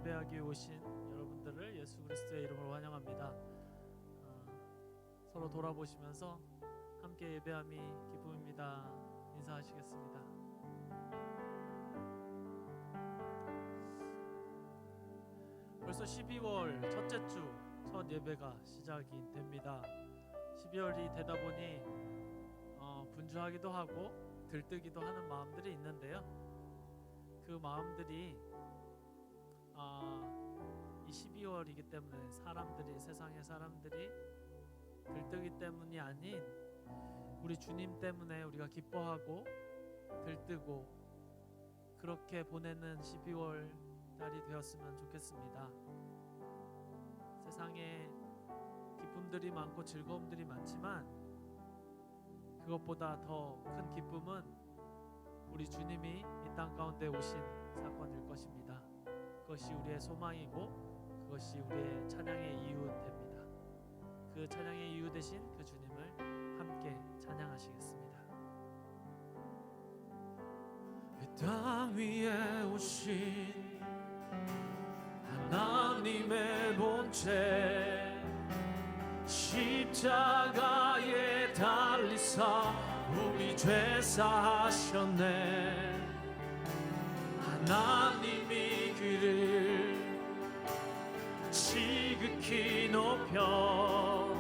예배하기 위해 오신 여러분들을 예수 그리스도의 이름으로 환영합니다. 서로 돌아보시면서 함께 예배함이 기쁨입니다. 인사하시겠습니다. 벌써 12월 첫째 주 첫 예배가 시작이 됩니다. 12월이 되다 보니 분주하기도 하고 들뜨기도 하는 마음들이 있는데요. 그 마음들이 이 12월이기 때문에 세상의 사람들이 들뜨기 때문이 아닌 우리 주님 때문에 우리가 기뻐하고 들뜨고 그렇게 보내는 12월 달이 되었으면 좋겠습니다. 세상에 기쁨들이 많고 즐거움들이 많지만 그것보다 더 큰 기쁨은 우리 주님이 이 땅 가운데 오신 사건일 것입니다. 그것이 우리의 소망이고 그것이 우리의 찬양의 이유 됩니다. 그 찬양의 이유 되신 그 주님을 함께 찬양하시겠습니다. 이 땅 위에 오신 하나님의 본체 십자가에 달리사 우리 죄 사하셨네. 하나님이 그를 지극히 높여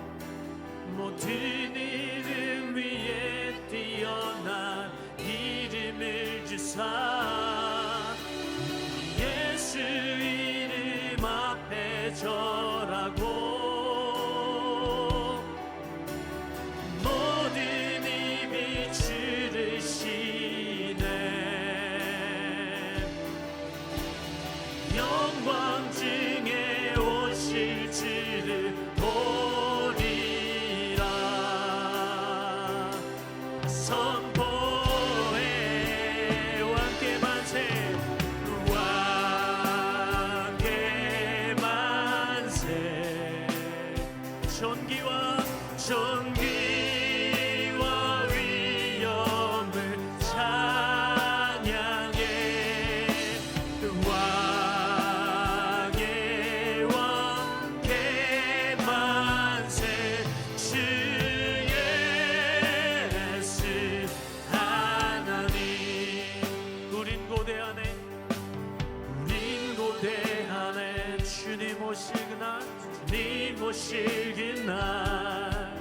모든 이름 위에 뛰어난 이름을 주사 예수 이름 앞에 절하고 모든 입이 지르시네. 영광 중에 오실 줄을 보리라. 선포해 왕께 만세 왕께 만세. 존귀와 위엄을 찬양해. 왕의 왕께 만세. 주 예수 하나님. 우린 고대 안에 주님 오실 그날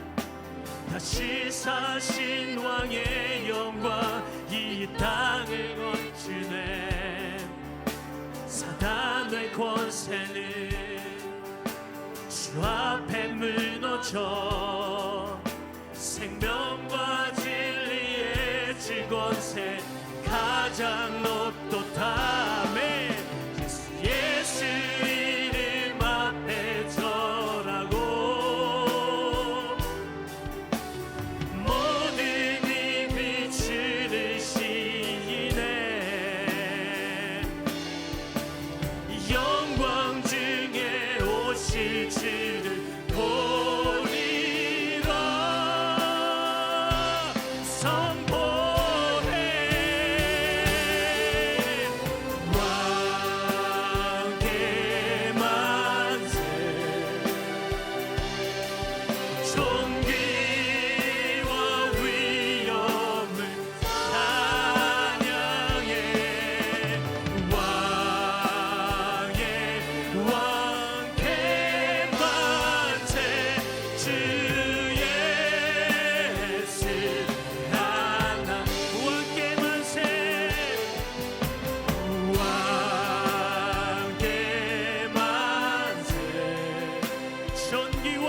다시 사신 왕의 영광 이 땅을 거치네. 사단의 권세는 주 앞에 무너져 생명과 진리의 질권세 가장 높도다매. 예수 이름 앞에 절하고 모든 입이 지르시네. 영광 중에 오실 줄을 보리라. 선포해 왕께 만세. 존귀와 위엄을 찬양해. 왕의 왕께 만세. 주 예수 하나. 왕께 만세 왕께 만세. 존귀와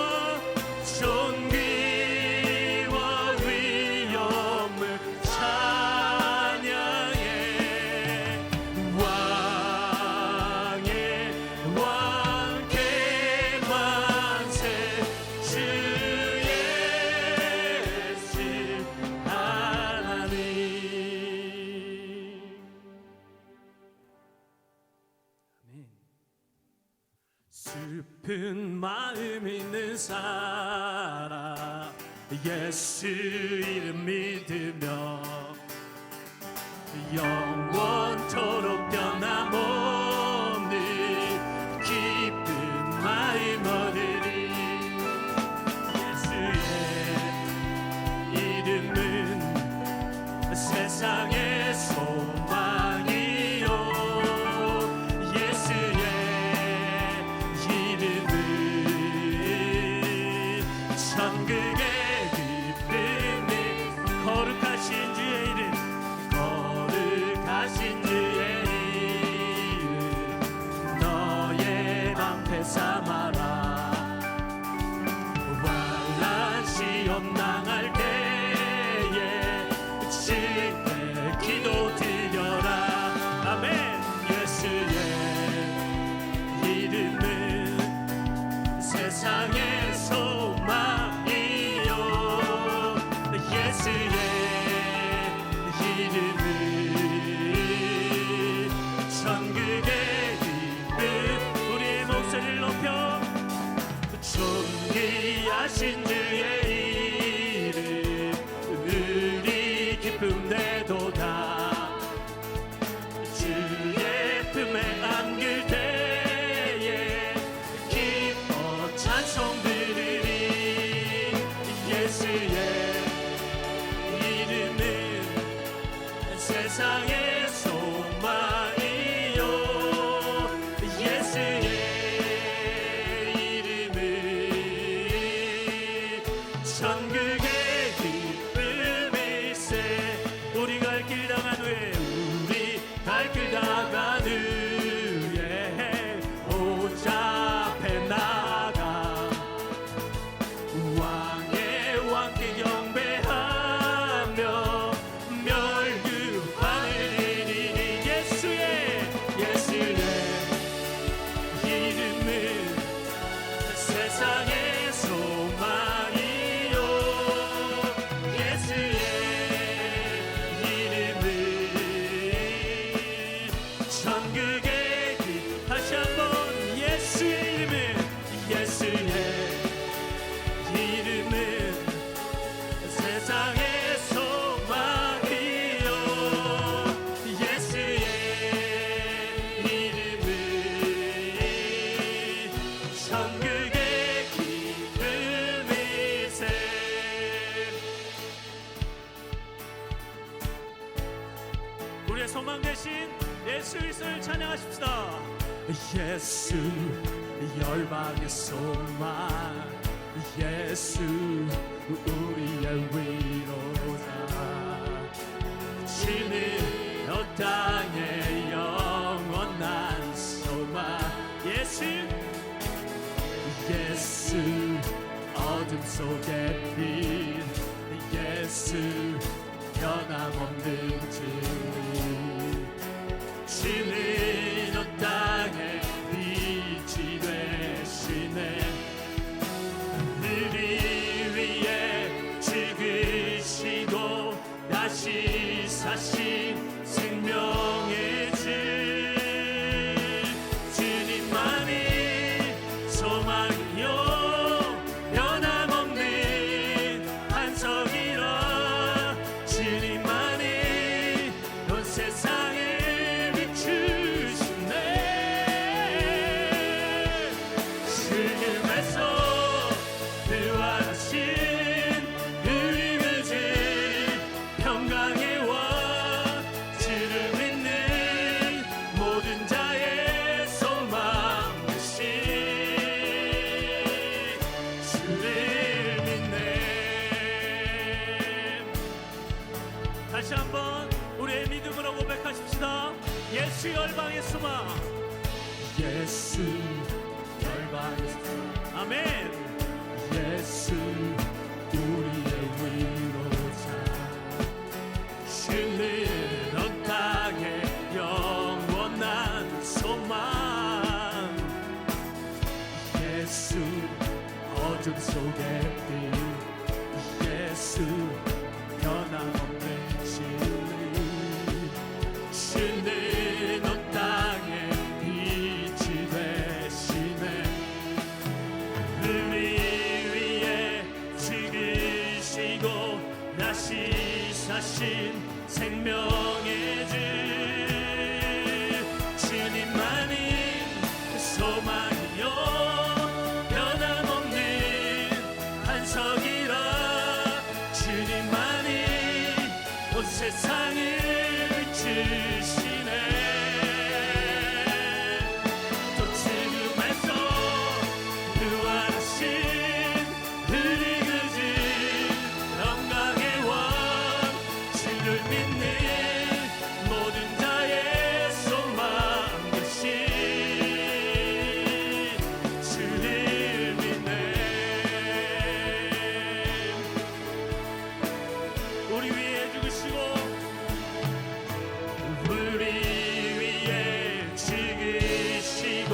위엄을 찬양해. 왕의 왕께 만세. 주 예수 하나님. 아멘. 슬픈 마음 있는 사람 예수 이름 믿으며 영원토록 변함없는 세상의 소망이요 예수의 이름은 천국의 기쁨 우리의 목소리를 높여 존귀하신 주의 이름 우리 기쁨 내도다 주의 품에 안길 때에 기뻐 찬송 드리리 예수의 이름은 세상의 소망이요 예수의 이름은 천국의 기쁨일세 우리 갈 길 당한 후에 우리 갈 길 당한 후에 보좌 앞에 나가 왕의 왕께 경배하며 멸구하는 일이니 예수의 이름은 세상의 소망이요 예수의 이름은 천국의 길 다시 한번 예수의 이름은 세상의 소망이요 예수의 이름은 천국의 기쁨일세 우리의 소망 대신 예수 그리스도를 찬양하십시다 예수 열방의 소망 예수 우리의 위로자 주는 이 땅의 영원한 소망 예수 어둠 속의 빛 예수 변함없는 주 주는 이 땅의 빛이 되시네 우리 위해 죽으시고 다시 사신 생명의 주 주님만이 소망이요 변함없는 반석이라 주님만이 온 세상에 비추시네 죽음에서 부활하신 우리 구주 평강의 왕 주를 믿는 모든 자의 소망 되신 주를 믿네 다시 한번 우리의 믿음으로 고백하십시다 예수 열방의 소망 예수 열방의 소망 아멘 예수 우리의 위로자 주는 온 땅의 영원한 소망 예수 어둠 속의 빛 예수 변함없는 진리 주는 온 땅의 빛이 되시네 우리 위에 죽으시고 다시 사신 생명의 주 주님만이 소망이요 변함없는 반석이라 주님만이 온 세상을 비추시네 또 죽음에서 부활하신 우리 구주 영광의 왕 주를 믿는 모든 자의 소망 되신 주를 믿네 우리 위해 죽으시고 우리 위해 죽으시고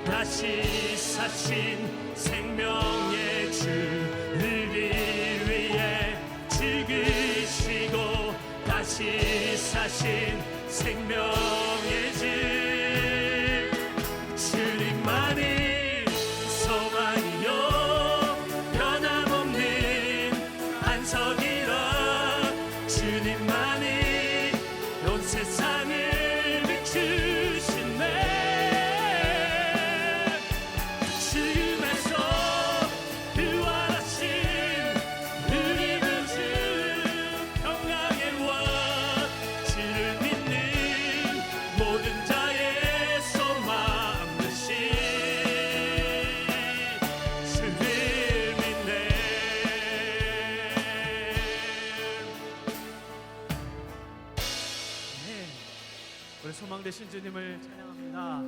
다시 사신 생 주신 생명의 집 주님만이 소망이요 변함없는 안석이라 주님만이 온 세상을 비추시네 죽음에서 부활하신 우리 구주 평강의 왕 주를 믿는 모든 자의 소망 되신 주를 믿네 우리 소망 되신 주님을 찬양합니다.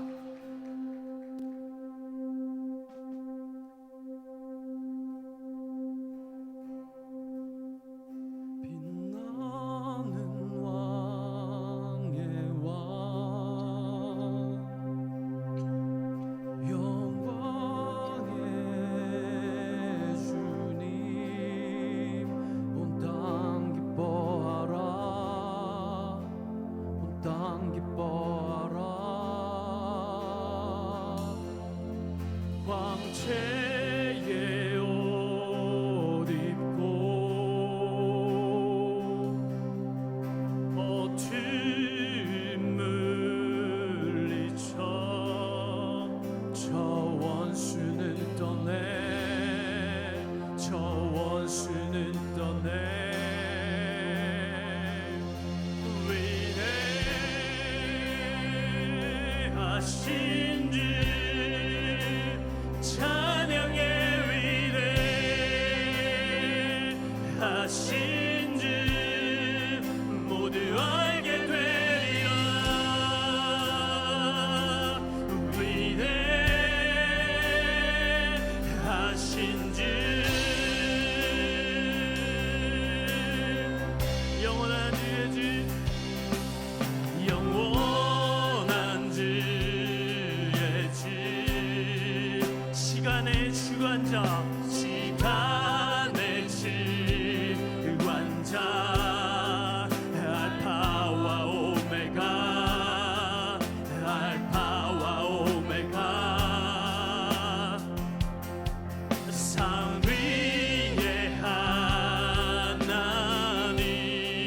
빛나는 왕의 왕 영광의 주님 온 땅 기뻐하라 온 땅 기뻐하라 광채의 옷 입고 어둠 물리쳐 저 원수는 떠내 저 원수는 떠내 위대하신 주 찬양의 위대하신 주 모두 알게 되리라 위대하신 주 영원한 주의 주 영원한 주의 주 시간의 주관자 시간의 주관자 알파와 오메가 알파와 오메가 상 위의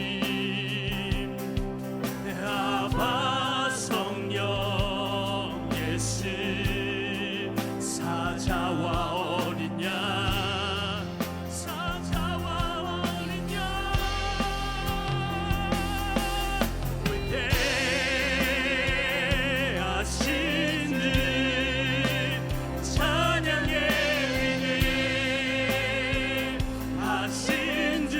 하나님 아바 성령 예수 사자와 어린 양 사자와 어린 양 위대하신 주 찬양의 위대하신 주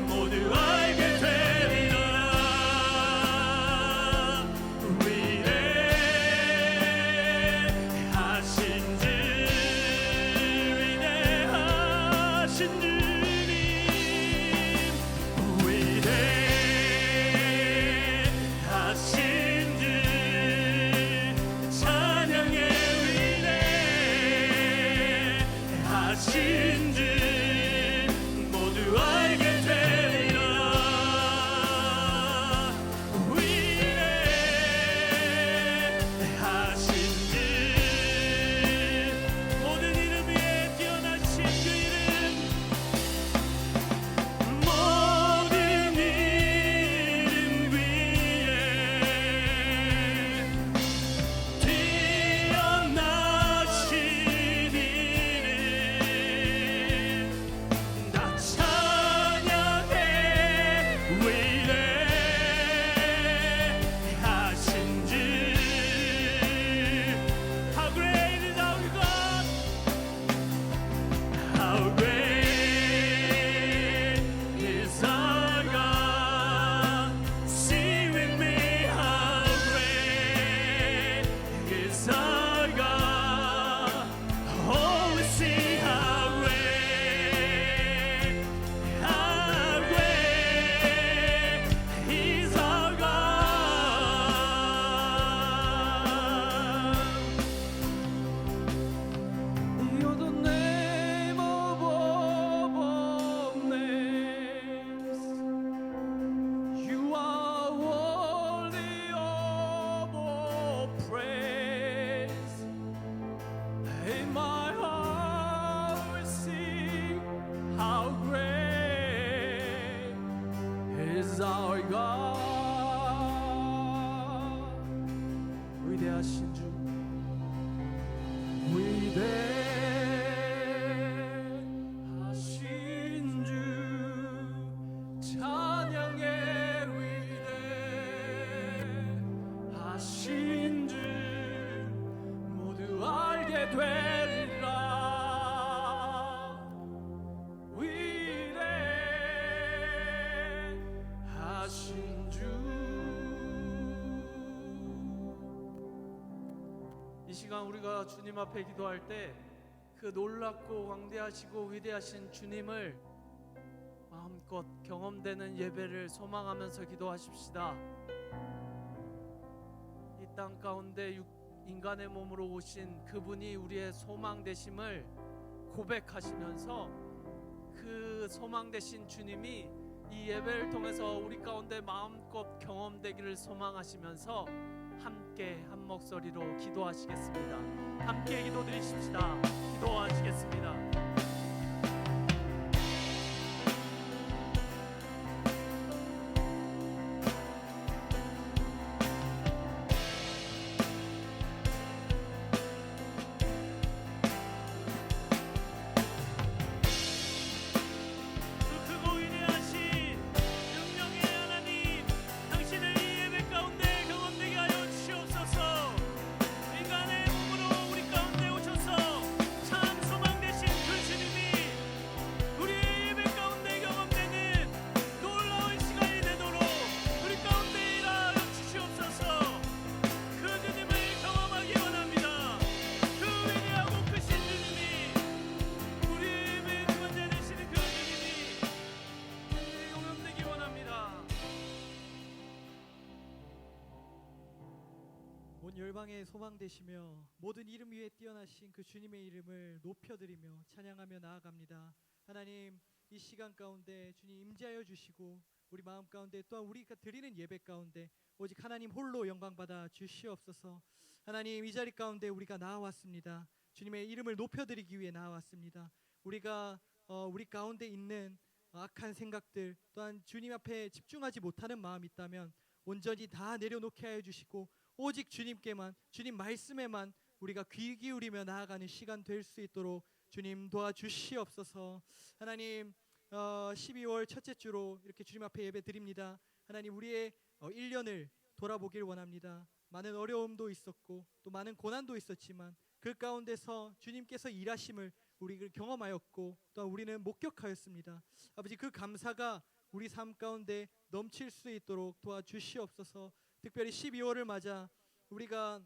모두 알게 되리라 위대하신 주 위대하신 주님 위대하신 주 찬양의 위대하신 주 모두 알게 되리라 위대하신 주 모든 이름 위에 뛰어나신 그 이름 모든 이름 위에 뛰어나신 이름 시간 우리가 주님 앞에 기도할 때 그 놀랍고 광대하시고 위대하신 주님을 마음껏 경험되는 예배를 소망하면서 기도하십시다. 이 땅 가운데 인간의 몸으로 오신 그분이 우리의 소망 되심을 고백하시면서 그 소망 되신 주님이 이 예배를 통해서 우리 가운데 마음껏 경험되기를 소망하시면서 함께 한 목소리로 기도하시겠습니다. 함께 기도드리십시다. 기도하시겠습니다. 그 크고 위대하신 능력의 하나님, 당신을 이 예배 가운데 경험되게 하여 주시옵소서. 인간의 몸으로 우리 가운데 오셔서 참 소망 되신 그 주님이 우리의 예배 가운데 경험되는 놀라운 시간이 되도록 우리 가운데 일하여 주시옵소서. 그 주님을 경험하기 원합니다. 그 위대하고 크신 주님이 우리 예배의 구원자 되시는 그 주님이 경험되기 원합니다. 온 열방의 소망 되시며 모든 이름 위에 뛰어나신 그 주님의 이름을 높여드리며 찬양하며 나아갑니다. 하나님, 이 시간 가운데 주님 임재하여 주시고 우리 마음 가운데 또한 우리가 드리는 예배 가운데 오직 하나님 홀로 영광 받아 주시옵소서. 하나님, 이 자리 가운데 우리가 나와왔습니다. 주님의 이름을 높여드리기 위해 나와왔습니다. 우리가 우리 가운데 있는 악한 생각들 또한 주님 앞에 집중하지 못하는 마음이 있다면 온전히 다 내려놓게 하여 주시고 오직 주님께만, 주님 말씀에만 우리가 귀 기울이며 나아가는 시간 될 수 있도록 주님 도와주시옵소서. 하나님, 12월 첫째 주로 이렇게 주님 앞에 예배 드립니다. 하나님, 우리의 1년을 돌아보길 원합니다. 많은 어려움도 있었고 또 많은 고난도 있었지만 그 가운데서 주님께서 일하심을 우리가 경험하였고 또한 우리는 목격하였습니다. 아버지, 그 감사가 우리 삶 가운데 넘칠 수 있도록 도와주시옵소서. 특별히 12월을 맞아 우리가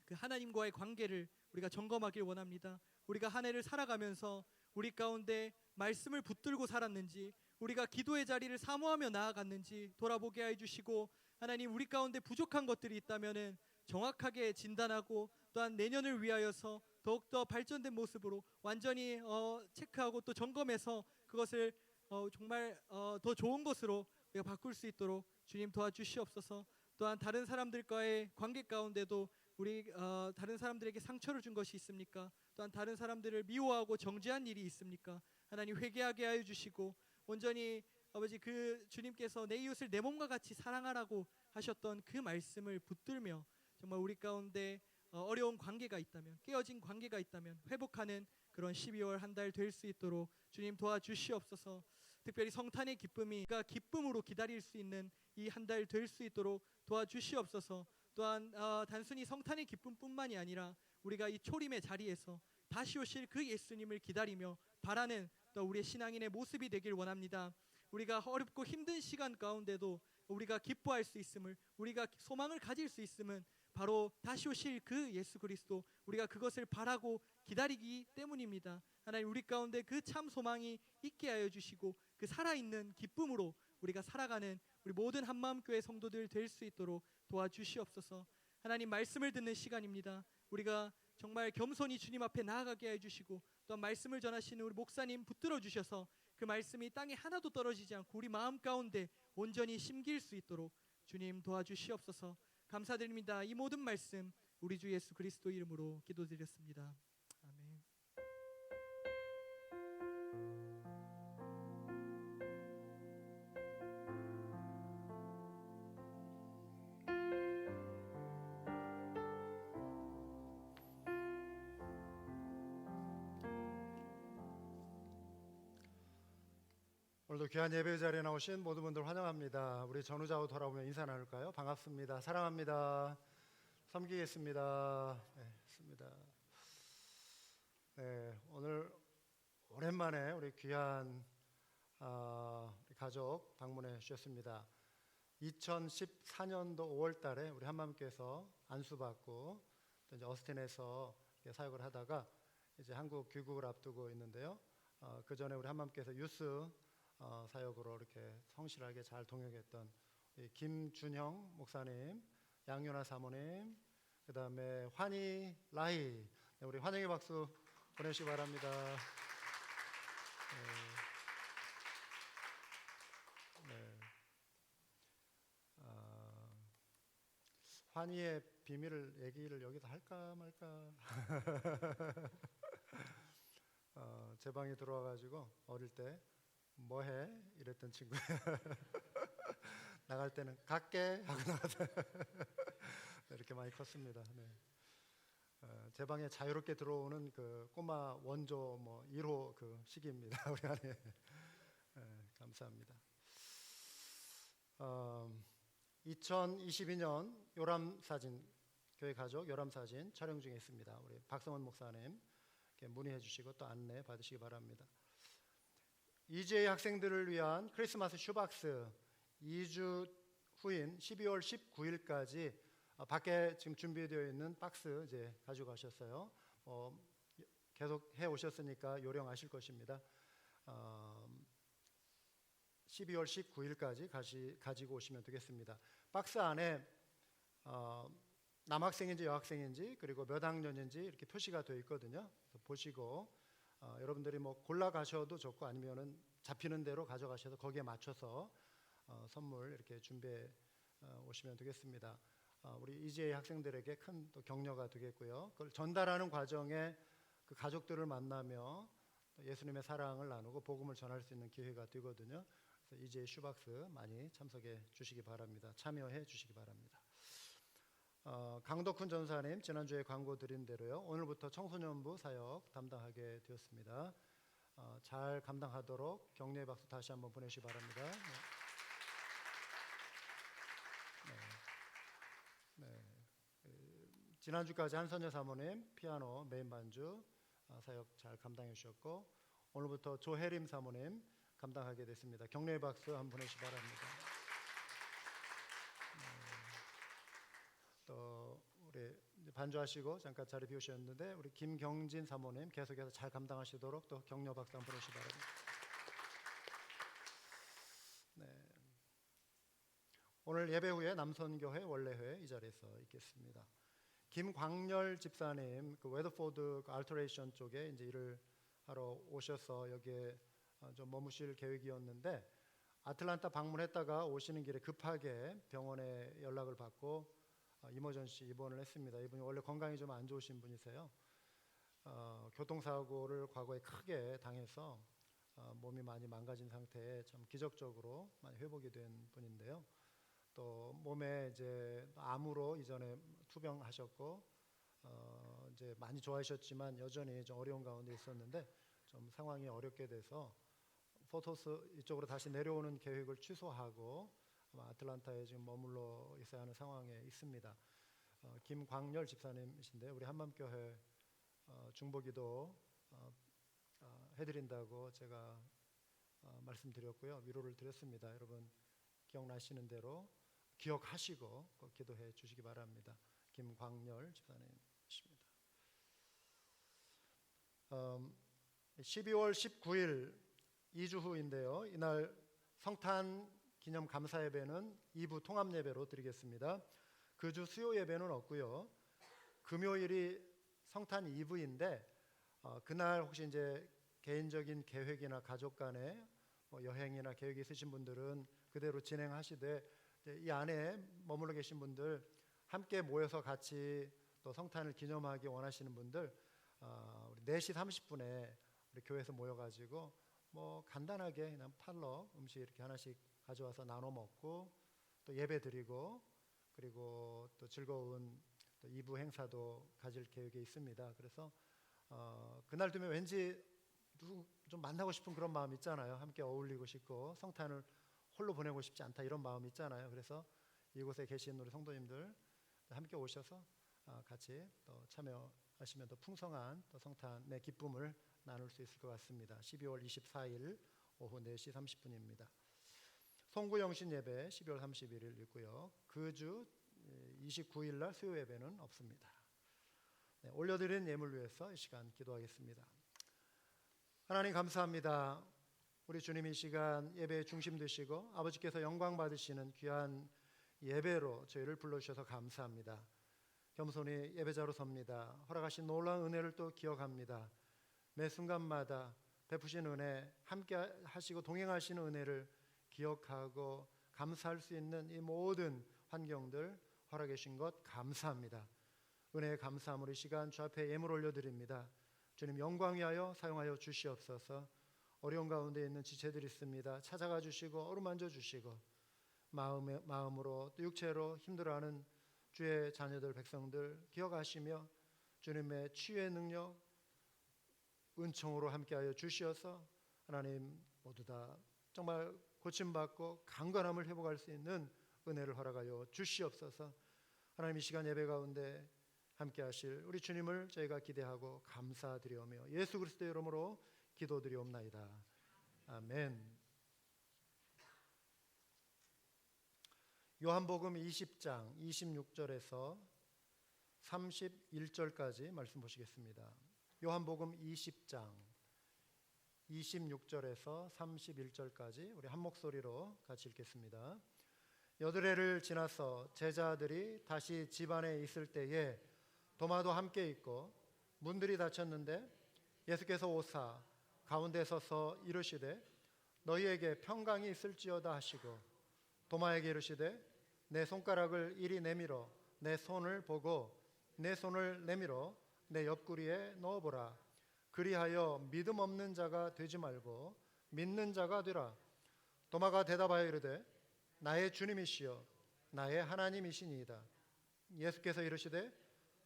그 하나님과의 관계를 우리가 점검하길 원합니다. 우리가 한 해를 살아가면서 우리 가운데 말씀을 붙들고 살았는지, 우리가 기도의 자리를 사모하며 나아갔는지 돌아보게 해주시고, 하나님, 우리 가운데 부족한 것들이 있다면은 정확하게 진단하고 또한 내년을 위하여서 더욱더 발전된 모습으로 완전히 체크하고 또 점검해서 그것을 정말 더 좋은 것으로 우리가 바꿀 수 있도록 주님 도와주시옵소서. 또한 다른 사람들과의 관계 가운데도 우리 다른 사람들에게 상처를 준 것이 있습니까? 또한 다른 사람들을 미워하고 정죄한 일이 있습니까? 하나님, 회개하게 하여 주시고 온전히 아버지, 그 주님께서 내 이웃을 내 몸과 같이 사랑하라고 하셨던 그 말씀을 붙들며 정말 우리 가운데 어려운 관계가 있다면, 깨어진 관계가 있다면 회복하는 그런 12월 한 달 될 수 있도록 주님 도와주시옵소서. 특별히 성탄의 기쁨이 기쁨으로 기다릴 수 있는 이 한 달 될 수 있도록 도와주시옵소서. 또한 단순히 성탄의 기쁨뿐만이 아니라 우리가 이 초림의 자리에서 다시 오실 그 예수님을 기다리며 바라는 또 우리의 신앙인의 모습이 되길 원합니다. 우리가 어렵고 힘든 시간 가운데도 우리가 기뻐할 수 있음을, 우리가 소망을 가질 수 있음은 바로 다시 오실 그 예수 그리스도, 우리가 그것을 바라고 기다리기 때문입니다. 하나님, 우리 가운데 그 참 소망이 있게 하여 주시고 그 살아있는 기쁨으로 우리가 살아가는 우리 모든 한마음교회 성도들 될 수 있도록 도와주시옵소서. 하나님, 말씀을 듣는 시간입니다. 우리가 정말 겸손히 주님 앞에 나아가게 해주시고 또한 말씀을 전하시는 우리 목사님 붙들어 주셔서 그 말씀이 땅에 하나도 떨어지지 않고 우리 마음 가운데 온전히 심길 수 있도록 주님 도와주시옵소서. 감사드립니다. 이 모든 말씀 우리 주 예수 그리스도 이름으로 기도드렸습니다. 아멘. 오늘도 귀한 예배 자리에 나오신 모든 분들 환영합니다. 우리 전후좌우 돌아보며 인사 나눌까요? 반갑습니다. 사랑합니다. 섬기겠습니다. 네, 있습니다. 네, 오늘 오랜만에 우리 귀한 우리 가족 방문해 주셨습니다. 2014년도 5월달에 우리 한마음께서 안수받고 또 이제 어스틴에서 이렇게 사역을 하다가 이제 한국 귀국을 앞두고 있는데요. 그 전에 우리 한맘께서 유스 사역으로 이렇게 성실하게 잘 동역했던 이 김준형 목사님, 양윤아 사모님, 그 다음에 환희 라희, 네, 우리 환영의 박수 보내시기 바랍니다. 네. 환희의 비밀을 얘기를 여기서 할까 말까. 제 방에 들어와가지고 어릴 때 뭐해 이랬던 친구예요. 나갈 때는 갈게 하고 나가서 이렇게 많이 컸습니다. 네. 제 방에 자유롭게 들어오는 그 꼬마 원조 뭐 1호 그 시기입니다. 우리 안에. 감사합니다. 2022년 요람 사진 교회 가족 요람 사진 촬영 중에 있습니다. 우리 박성원 목사님 이렇게 문의해 주시고 또 안내 받으시기 바랍니다. EJ 학생들을 위한 크리스마스 슈박스 2주 후인 12월 19일까지 밖에 지금 준비되어 있는 박스 이제 가지고 가셨어요. 계속 해 오셨으니까 요령하실 것입니다. 12월 19일까지 가지고 오시면 되겠습니다. 박스 안에 남학생인지 여학생인지 그리고 몇 학년인지 이렇게 표시가 되어 있거든요. 그래서 보시고 여러분들이 뭐 골라 가셔도 좋고 아니면은 잡히는 대로 가져가셔서 거기에 맞춰서 선물 이렇게 준비해 오시면 되겠습니다. 우리 EJ 학생들에게 큰 또 격려가 되겠고요. 그걸 전달하는 과정에 그 가족들을 만나며 예수님의 사랑을 나누고 복음을 전할 수 있는 기회가 되거든요. 그래서 EJ 슈박스 많이 참석해 주시기 바랍니다. 참여해 주시기 바랍니다. 강덕훈 전사님 지난주에 광고 드린 대로요. 오늘부터 청소년부 사역 담당하게 되었습니다. 잘 감당하도록 격려의 박수 다시 한번 보내시기 바랍니다. 지난주까지 한선여 사모님 피아노 메인 반주 사역 잘 감당해 주셨고 오늘부터 조혜림 사모님 감당하게 됐습니다. 격려의 박수 한번 보내시기 바랍니다. 또 우리 반주하시고 잠깐 자리 비우셨는데 우리 김경진 사모님 계속해서 잘 감당하시도록 또 격려 박수 한번 보내시기 바랍니다. 네. 오늘 예배 후에 남선교회 원래회 이 자리에서 있겠습니다. 김광렬 집사님 그 웨더포드 그 알터레이션 쪽에 이제 일을 하러 오셔서 여기에 좀 머무실 계획이었는데 아틀란타 방문했다가 오시는 길에 급하게 병원에 연락을 받고 이머전시 입원을 했습니다. 이분이 원래 건강이 좀 안 좋으신 분이세요. 교통사고를 과거에 크게 당해서 몸이 많이 망가진 상태에 참 기적적으로 많이 회복이 된 분인데요. 또 몸에 이제 암으로 이전에 투병하셨고 이제 많이 좋아하셨지만 여전히 좀 어려운 가운데 있었는데 좀 상황이 어렵게 돼서 포토스 이쪽으로 다시 내려오는 계획을 취소하고 아마 아틀란타에 지금 머물러 있어야 하는 상황에 있습니다. 김광렬 집사님이신데 우리 한맘교회 중보기도 해드린다고 제가 말씀드렸고요. 위로를 드렸습니다. 여러분 기억나시는 대로 기억하시고 꼭 기도해 주시기 바랍니다. 김광렬 집사님이십니다. 12월 19일 2주 후인데요. 이날 성탄 기념 감사 예배는 2부 통합 예배로 드리겠습니다. 그 주 수요 예배는 없고요. 금요일이 성탄 2부인데 그날 혹시 이제 개인적인 계획이나 가족 간에 뭐 여행이나 계획이 있으신 분들은 그대로 진행하시되 이 안에 머물러 계신 분들 함께 모여서 같이 또 성탄을 기념하기 원하시는 분들 우리 4시 30분에 우리 교회에서 모여가지고 뭐 간단하게 그냥 팔러 음식 이렇게 하나씩 가져와서 나눠 먹고 또 예배 드리고 그리고 또 즐거운 또 2부 행사도 가질 계획이 있습니다. 그래서 그날 되면 왠지 누구 좀 만나고 싶은 그런 마음 있잖아요. 함께 어울리고 싶고 성탄을 홀로 보내고 싶지 않다 이런 마음 있잖아요. 그래서 이곳에 계신 우리 성도님들 함께 오셔서 같이 또 참여하시면 더 풍성한 또 성탄의 기쁨을 나눌 수 있을 것 같습니다. 12월 24일 오후 4시 30분입니다. 송구영신 예배 12월 31일 있고요. 그 주 29일 날 수요 예배는 없습니다. 올려드린 예물 위해서 이 시간 기도하겠습니다. 하나님 감사합니다. 우리 주님 이 시간 예배의 중심 되시고 아버지께서 영광 받으시는 귀한 예배로 저희를 불러주셔서 감사합니다. 겸손히 예배자로 섭니다. 허락하신 놀라운 은혜를 또 기억합니다. 매 순간마다 베푸신 은혜, 함께 하시고 동행하시는 은혜를 기억하고 감사할 수 있는 이 모든 환경들 허락해 주신 것 감사합니다. 은혜의 감사함으로 이 시간 주 앞에 예물 올려드립니다. 주님 영광 위하여 사용하여 주시옵소서. 어려운 가운데 있는 지체들이 있습니다. 찾아가 주시고 어루만져 주시고 마음으로 또 육체로 힘들어하는 주의 자녀들 백성들 기억하시며 주님의 치유의 능력 은총으로 함께하여 주시어서 하나님 모두 다 정말 고침받고 강건함을 회복할 수 있는 은혜를 허락하여 주시옵소서. 하나님 이 시간 예배 가운데 함께하실 우리 주님을 저희가 기대하고 감사드리오며 예수 그리스도의 이름으로 기도드리옵나이다. 아멘. 요한복음 20장 26절에서 31절까지 말씀 보시겠습니다. 요한복음 20장 26절에서 31절까지 우리 한 목소리로 같이 읽겠습니다. 여드레를 지나서 제자들이 다시 집 안에 있을 때에 도마도 함께 있고 문들이 닫혔는데 예수께서 오사 가운데 서서 이르시되 너희에게 평강이 있을지어다 하시고 도마에게 이르시되 내 손가락을 이리 내밀어 내 손을 보고 내 손을 내밀어 내 옆구리에 넣어보라. 그리하여 믿음 없는 자가 되지 말고 믿는 자가 되라. 도마가 대답하여 이르되 나의 주님이시여 나의 하나님이시니이다. 예수께서 이르시되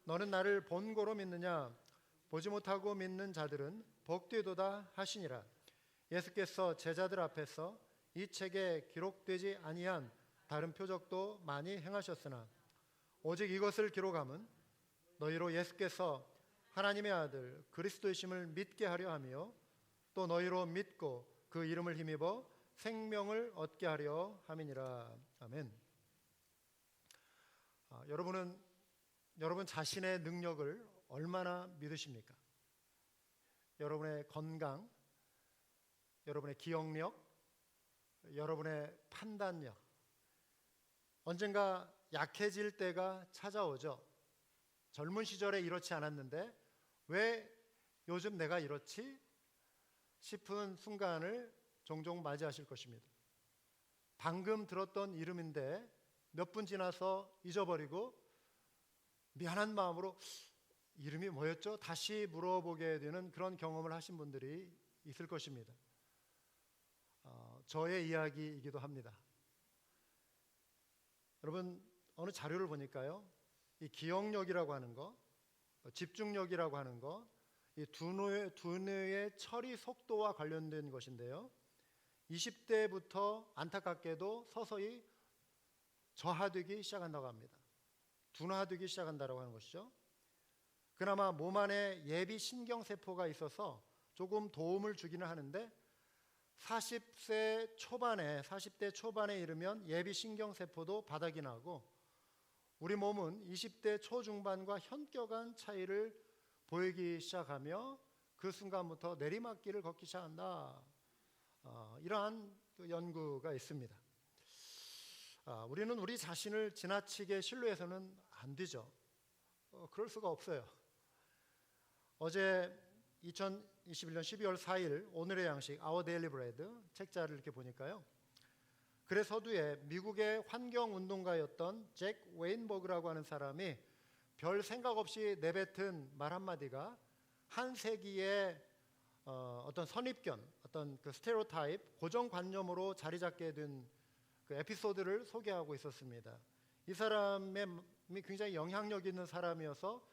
너는 나를 본고로 믿느냐? 보지 못하고 믿는 자들은 복되도다 하시니라. 예수께서 제자들 앞에서 이 책에 기록되지 아니한 다른 표적도 많이 행하셨으나 오직 이것을 기록함은 너희로 예수께서 하나님의 아들 그리스도이심을 믿게 하려 하며 또 너희로 믿고 그 이름을 힘입어 생명을 얻게 하려 함이니라. 아멘. 여러분 자신의 능력을 얼마나 믿으십니까? 여러분의 건강, 여러분의 기억력, 여러분의 판단력, 언젠가 약해질 때가 찾아오죠. 젊은 시절에 이렇지 않았는데 왜 요즘 내가 이렇지 싶은 순간을 종종 맞이하실 것입니다. 방금 들었던 이름인데 몇 분 지나서 잊어버리고 미안한 마음으로 이름이 뭐였죠? 다시 물어보게 되는 그런 경험을 하신 분들이 있을 것입니다. 저의 이야기이기도 합니다. 여러분 어느 자료를 보니까요, 이 기억력이라고 하는 거, 집중력이라고 하는 거, 이 두뇌의 처리 속도와 관련된 것인데요. 20대부터 안타깝게도 서서히 저하되기 시작한다고 합니다. 둔화되기 시작한다고 하는 것이죠. 그나마 몸 안에 예비 신경세포가 있어서 조금 도움을 주기는 하는데 40대 초반에 이르면 예비 신경세포도 바닥이 나고 우리 몸은 20대 초중반과 현격한 차이를 보이기 시작하며 그 순간부터 내리막길을 걷기 시작한다. 이러한 연구가 있습니다. 우리는 우리 자신을 지나치게 신뢰해서는 안 되죠. 그럴 수가 없어요. 어제 2021년 12월 4일 오늘의 양식 Our Daily Bread 책자를 이렇게 보니까요, 글의 서두에 미국의 환경운동가였던 잭 웨인버그라고 하는 사람이 별 생각 없이 내뱉은 말 한마디가 한 세기의 어떤 선입견, 어떤 그 스테레오타입, 고정관념으로 자리 잡게 된 그 에피소드를 소개하고 있었습니다. 이 사람이 굉장히 영향력 있는 사람이어서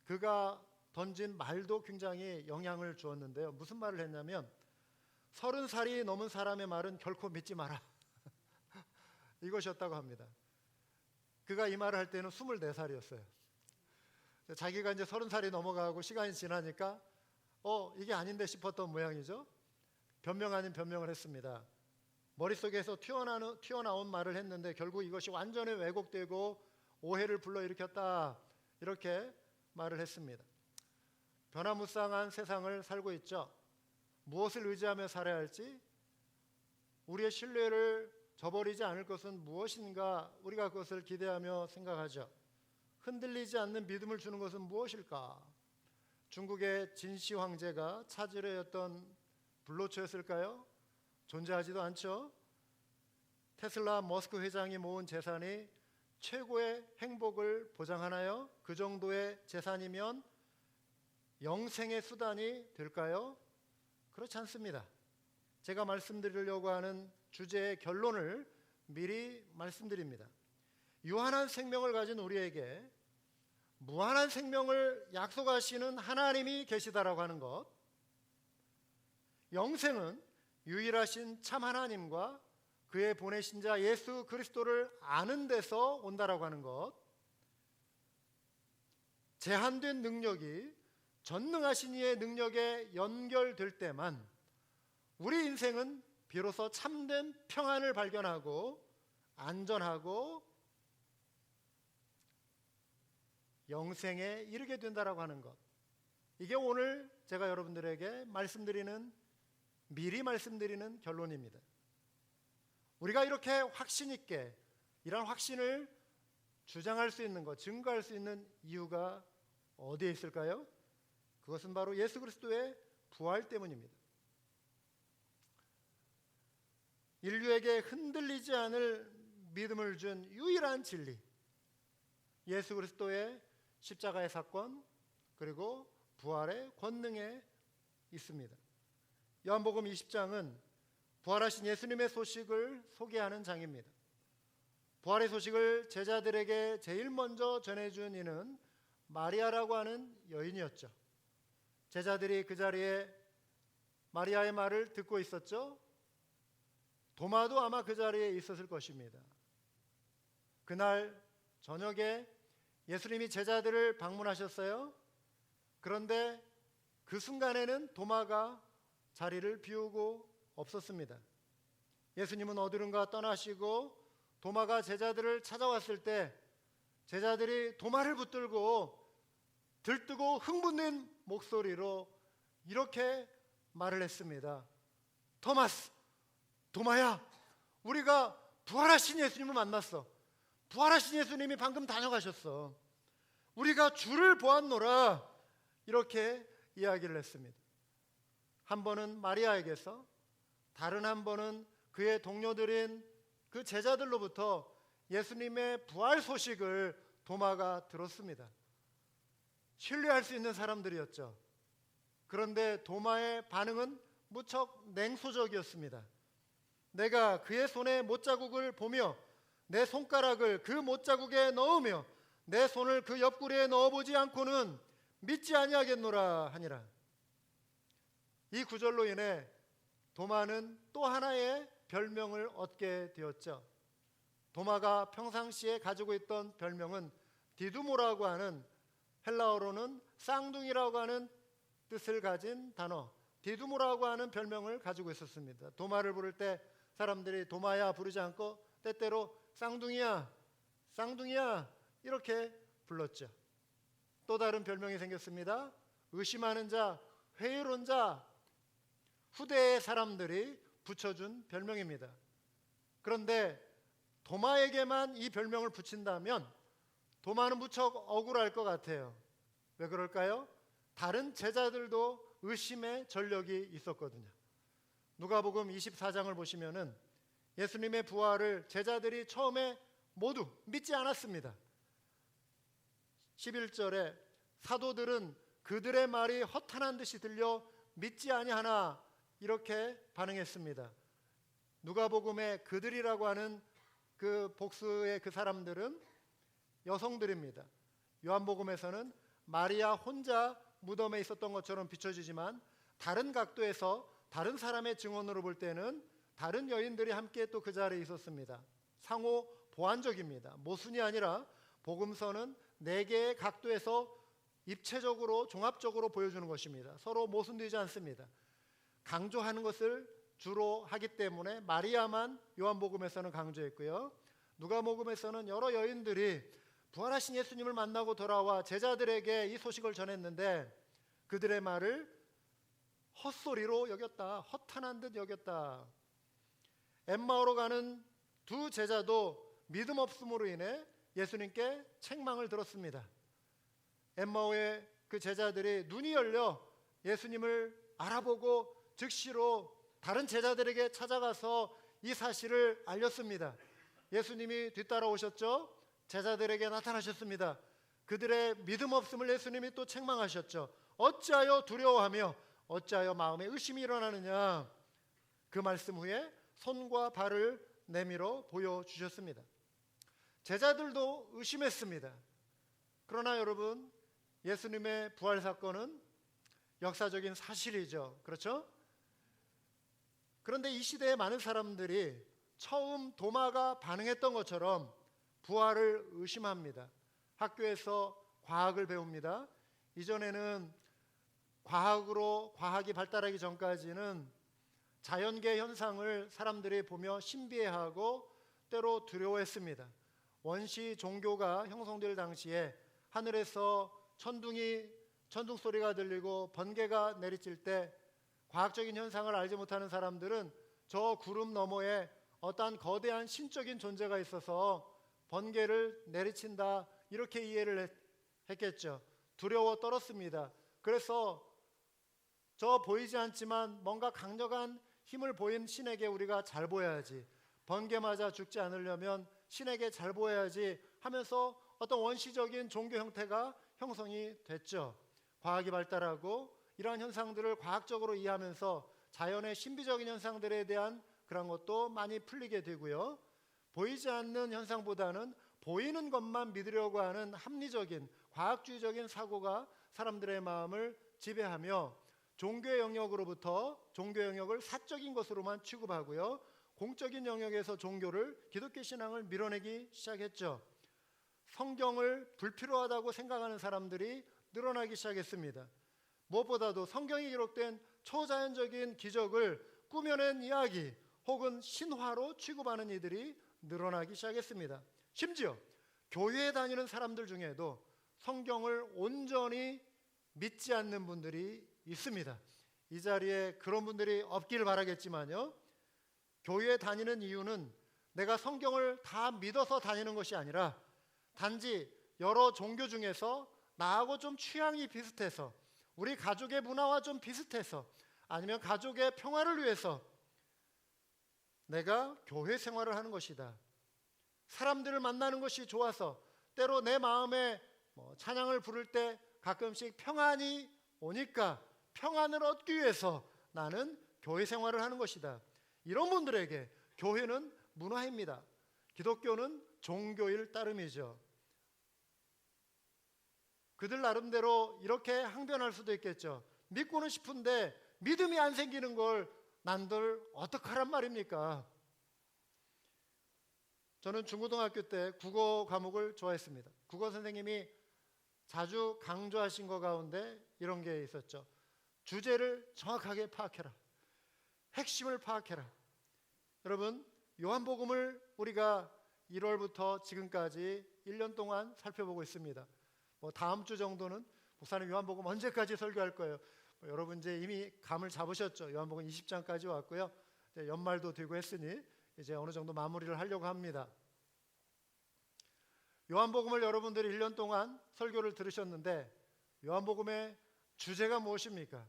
그가 던진 말도 굉장히 영향을 주었는데요. 무슨 말을 했냐면 30살이 넘은 사람의 말은 결코 믿지 마라. 이것이었다고 합니다. 그가 이 말을 할 때는 24살이었어요. 자기가 이제 30살이 넘어가고 시간이 지나니까 이게 아닌데 싶었던 모양이죠. 변명 아닌 변명을 했습니다. 머릿속에서 튀어나온 말을 했는데 결국 이것이 완전히 왜곡되고 오해를 불러일으켰다, 이렇게 말을 했습니다. 변화무쌍한 세상을 살고 있죠. 무엇을 의지하며 살아야 할지, 우리의 신뢰를 저버리지 않을 것은 무엇인가 우리가 그것을 기대하며 생각하죠. 흔들리지 않는 믿음을 주는 것은 무엇일까? 중국의 진시 황제가 차지르였던 불로초였을까요? 존재하지도 않죠. 테슬라 머스크 회장이 모은 재산이 최고의 행복을 보장하나요? 그 정도의 재산이면 영생의 수단이 될까요? 그렇지 않습니다. 제가 말씀드리려고 하는 주제의 결론을 미리 말씀드립니다. 유한한 생명을 가진 우리에게 무한한 생명을 약속하시는 하나님이 계시다라고 하는 것, 영생은 유일하신 참 하나님과 그의 보내신 자 예수 그리스도를 아는 데서 온다라고 하는 것, 제한된 능력이 전능하신 이의 능력에 연결될 때만 우리 인생은 비로소 참된 평안을 발견하고 안전하고 영생에 이르게 된다라고 하는 것, 이게 오늘 제가 여러분들에게 미리 말씀드리는 결론입니다. 우리가 이렇게 확신 있게 이런 확신을 주장할 수 있는 것, 증거할 수 있는 이유가 어디에 있을까요? 그것은 바로 예수 그리스도의 부활 때문입니다. 인류에게 흔들리지 않을 믿음을 준 유일한 진리, 예수 그리스도의 십자가의 사건 그리고 부활의 권능에 있습니다. 요한복음 20장은 부활하신 예수님의 소식을 소개하는 장입니다. 부활의 소식을 제자들에게 제일 먼저 전해준 이는 마리아라고 하는 여인이었죠. 제자들이 그 자리에 마리아의 말을 듣고 있었죠. 도마도 아마 그 자리에 있었을 것입니다. 그날 저녁에 예수님이 제자들을 방문하셨어요. 그런데 그 순간에는 도마가 자리를 비우고 없었습니다. 예수님은 어디론가 떠나시고 도마가 제자들을 찾아왔을 때 제자들이 도마를 붙들고 들뜨고 흥분된 목소리로 이렇게 말을 했습니다. 토마스, 도마야, 우리가 부활하신 예수님을 만났어. 부활하신 예수님이 방금 다녀가셨어. 우리가 주를 보았노라. 이렇게 이야기를 했습니다. 한 번은 마리아에게서, 다른 한 번은 그의 동료들인 그 제자들로부터 예수님의 부활 소식을 도마가 들었습니다. 신뢰할 수 있는 사람들이었죠. 그런데 도마의 반응은 무척 냉소적이었습니다. 내가 그의 손에 못자국을 보며 내 손가락을 그 못자국에 넣으며 내 손을 그 옆구리에 넣어보지 않고는 믿지 아니하겠노라 하니라. 이 구절로 인해 도마는 또 하나의 별명을 얻게 되었죠. 도마가 평상시에 가지고 있던 별명은 디두모라고 하는, 헬라어로는 쌍둥이라고 하는 뜻을 가진 단어, 디두모라고 하는 별명을 가지고 있었습니다. 도마를 부를 때 사람들이 도마야 부르지 않고 때때로 쌍둥이야, 쌍둥이야 이렇게 불렀죠. 또 다른 별명이 생겼습니다. 의심하는 자, 회의론 자, 후대의 사람들이 붙여준 별명입니다. 그런데 도마에게만 이 별명을 붙인다면 도마는 무척 억울할 것 같아요. 왜 그럴까요? 다른 제자들도 의심의 전력이 있었거든요. 누가복음 24장을 보시면은 예수님의 부활을 제자들이 처음에 모두 믿지 않았습니다. 11절에 사도들은 그들의 말이 허탄한 듯이 들려 믿지 아니하나 이렇게 반응했습니다. 누가복음의 그들이라고 하는 그 복수의 그 사람들은 여성들입니다. 요한복음에서는 마리아 혼자 무덤에 있었던 것처럼 비춰지지만 다른 각도에서 다른 사람의 증언으로 볼 때는 다른 여인들이 함께 또 그 자리에 있었습니다. 상호 보완적입니다. 모순이 아니라 복음서는 4개의 각도에서 입체적으로 종합적으로 보여주는 것입니다. 서로 모순되지 않습니다. 강조하는 것을 주로 하기 때문에 마리아만 요한복음에서는 강조했고요. 누가복음에서는 여러 여인들이 부활하신 예수님을 만나고 돌아와 제자들에게 이 소식을 전했는데 그들의 말을 헛소리로 여겼다. 허탄한 듯 여겼다. 엠마오로 가는 두 제자도 믿음 없음으로 인해 예수님께 책망을 들었습니다. 엠마오의 그 제자들이 눈이 열려 예수님을 알아보고 즉시로 다른 제자들에게 찾아가서 이 사실을 알렸습니다. 예수님이 뒤따라오셨죠. 제자들에게 나타나셨습니다. 그들의 믿음 없음을 예수님이 또 책망하셨죠. 어찌하여 두려워하며 어찌하여 마음에 의심이 일어나느냐. 그 말씀 후에 손과 발을 내밀어 보여주셨습니다. 제자들도 의심했습니다. 그러나 여러분, 예수님의 부활 사건은 역사적인 사실이죠. 그렇죠? 그런데 이 시대에 많은 사람들이 처음 도마가 반응했던 것처럼 부활을 의심합니다. 학교에서 과학을 배웁니다. 이전에는 과학이 발달하기 전까지는 자연계 현상을 사람들이 보며 신비해하고 때로 두려워했습니다. 원시 종교가 형성될 당시에 하늘에서 천둥 소리가 들리고 번개가 내리칠 때 과학적인 현상을 알지 못하는 사람들은 저 구름 너머에 어떠한 거대한 신적인 존재가 있어서 번개를 내리친다, 이렇게 이해를 했겠죠. 두려워 떨었습니다. 그래서 저 보이지 않지만 뭔가 강력한 힘을 보인 신에게 우리가 잘 보여야지, 번개 맞아 죽지 않으려면 신에게 잘 보여야지 하면서 어떤 원시적인 종교 형태가 형성이 됐죠. 과학이 발달하고 이러한 현상들을 과학적으로 이해하면서 자연의 신비적인 현상들에 대한 그런 것도 많이 풀리게 되고요. 보이지 않는 현상보다는 보이는 것만 믿으려고 하는 합리적인 과학주의적인 사고가 사람들의 마음을 지배하며 종교의 영역을 사적인 것으로만 취급하고요. 공적인 영역에서 기독교 신앙을 밀어내기 시작했죠. 성경을 불필요하다고 생각하는 사람들이 늘어나기 시작했습니다. 무엇보다도 성경에 기록된 초자연적인 기적을 꾸며낸 이야기 혹은 신화로 취급하는 이들이 늘어나기 시작했습니다. 심지어 교회에 다니는 사람들 중에도 성경을 온전히 믿지 않는 분들이 있습니다. 이 자리에 그런 분들이 없길 바라겠지만요, 교회에 다니는 이유는 내가 성경을 다 믿어서 다니는 것이 아니라 단지 여러 종교 중에서 나하고 좀 취향이 비슷해서, 우리 가족의 문화와 좀 비슷해서, 아니면 가족의 평화를 위해서 내가 교회 생활을 하는 것이다. 사람들을 만나는 것이 좋아서, 때로 내 마음에 찬양을 부를 때 가끔씩 평안이 오니까 평안을 얻기 위해서 나는 교회 생활을 하는 것이다. 이런 분들에게 교회는 문화입니다. 기독교는 종교일 따름이죠. 그들 나름대로 이렇게 항변할 수도 있겠죠. 믿고는 싶은데 믿음이 안 생기는 걸 난들 어떡하란 말입니까? 저는 중고등학교 때 국어 과목을 좋아했습니다. 국어 선생님이 자주 강조하신 것 가운데 이런 게 있었죠. 주제를 정확하게 파악해라. 핵심을 파악해라. 여러분, 요한복음을 우리가 1월부터 지금까지 1년 동안 살펴보고 있습니다. 다음 주 정도는 목사님 요한복음 언제까지 설교할 거예요? 여러분 이제 이미 감을 잡으셨죠. 요한복음 20장까지 왔고요. 이제 연말도 되고 했으니 이제 어느 정도 마무리를 하려고 합니다. 요한복음을 여러분들이 1년 동안 설교를 들으셨는데 요한복음의 주제가 무엇입니까?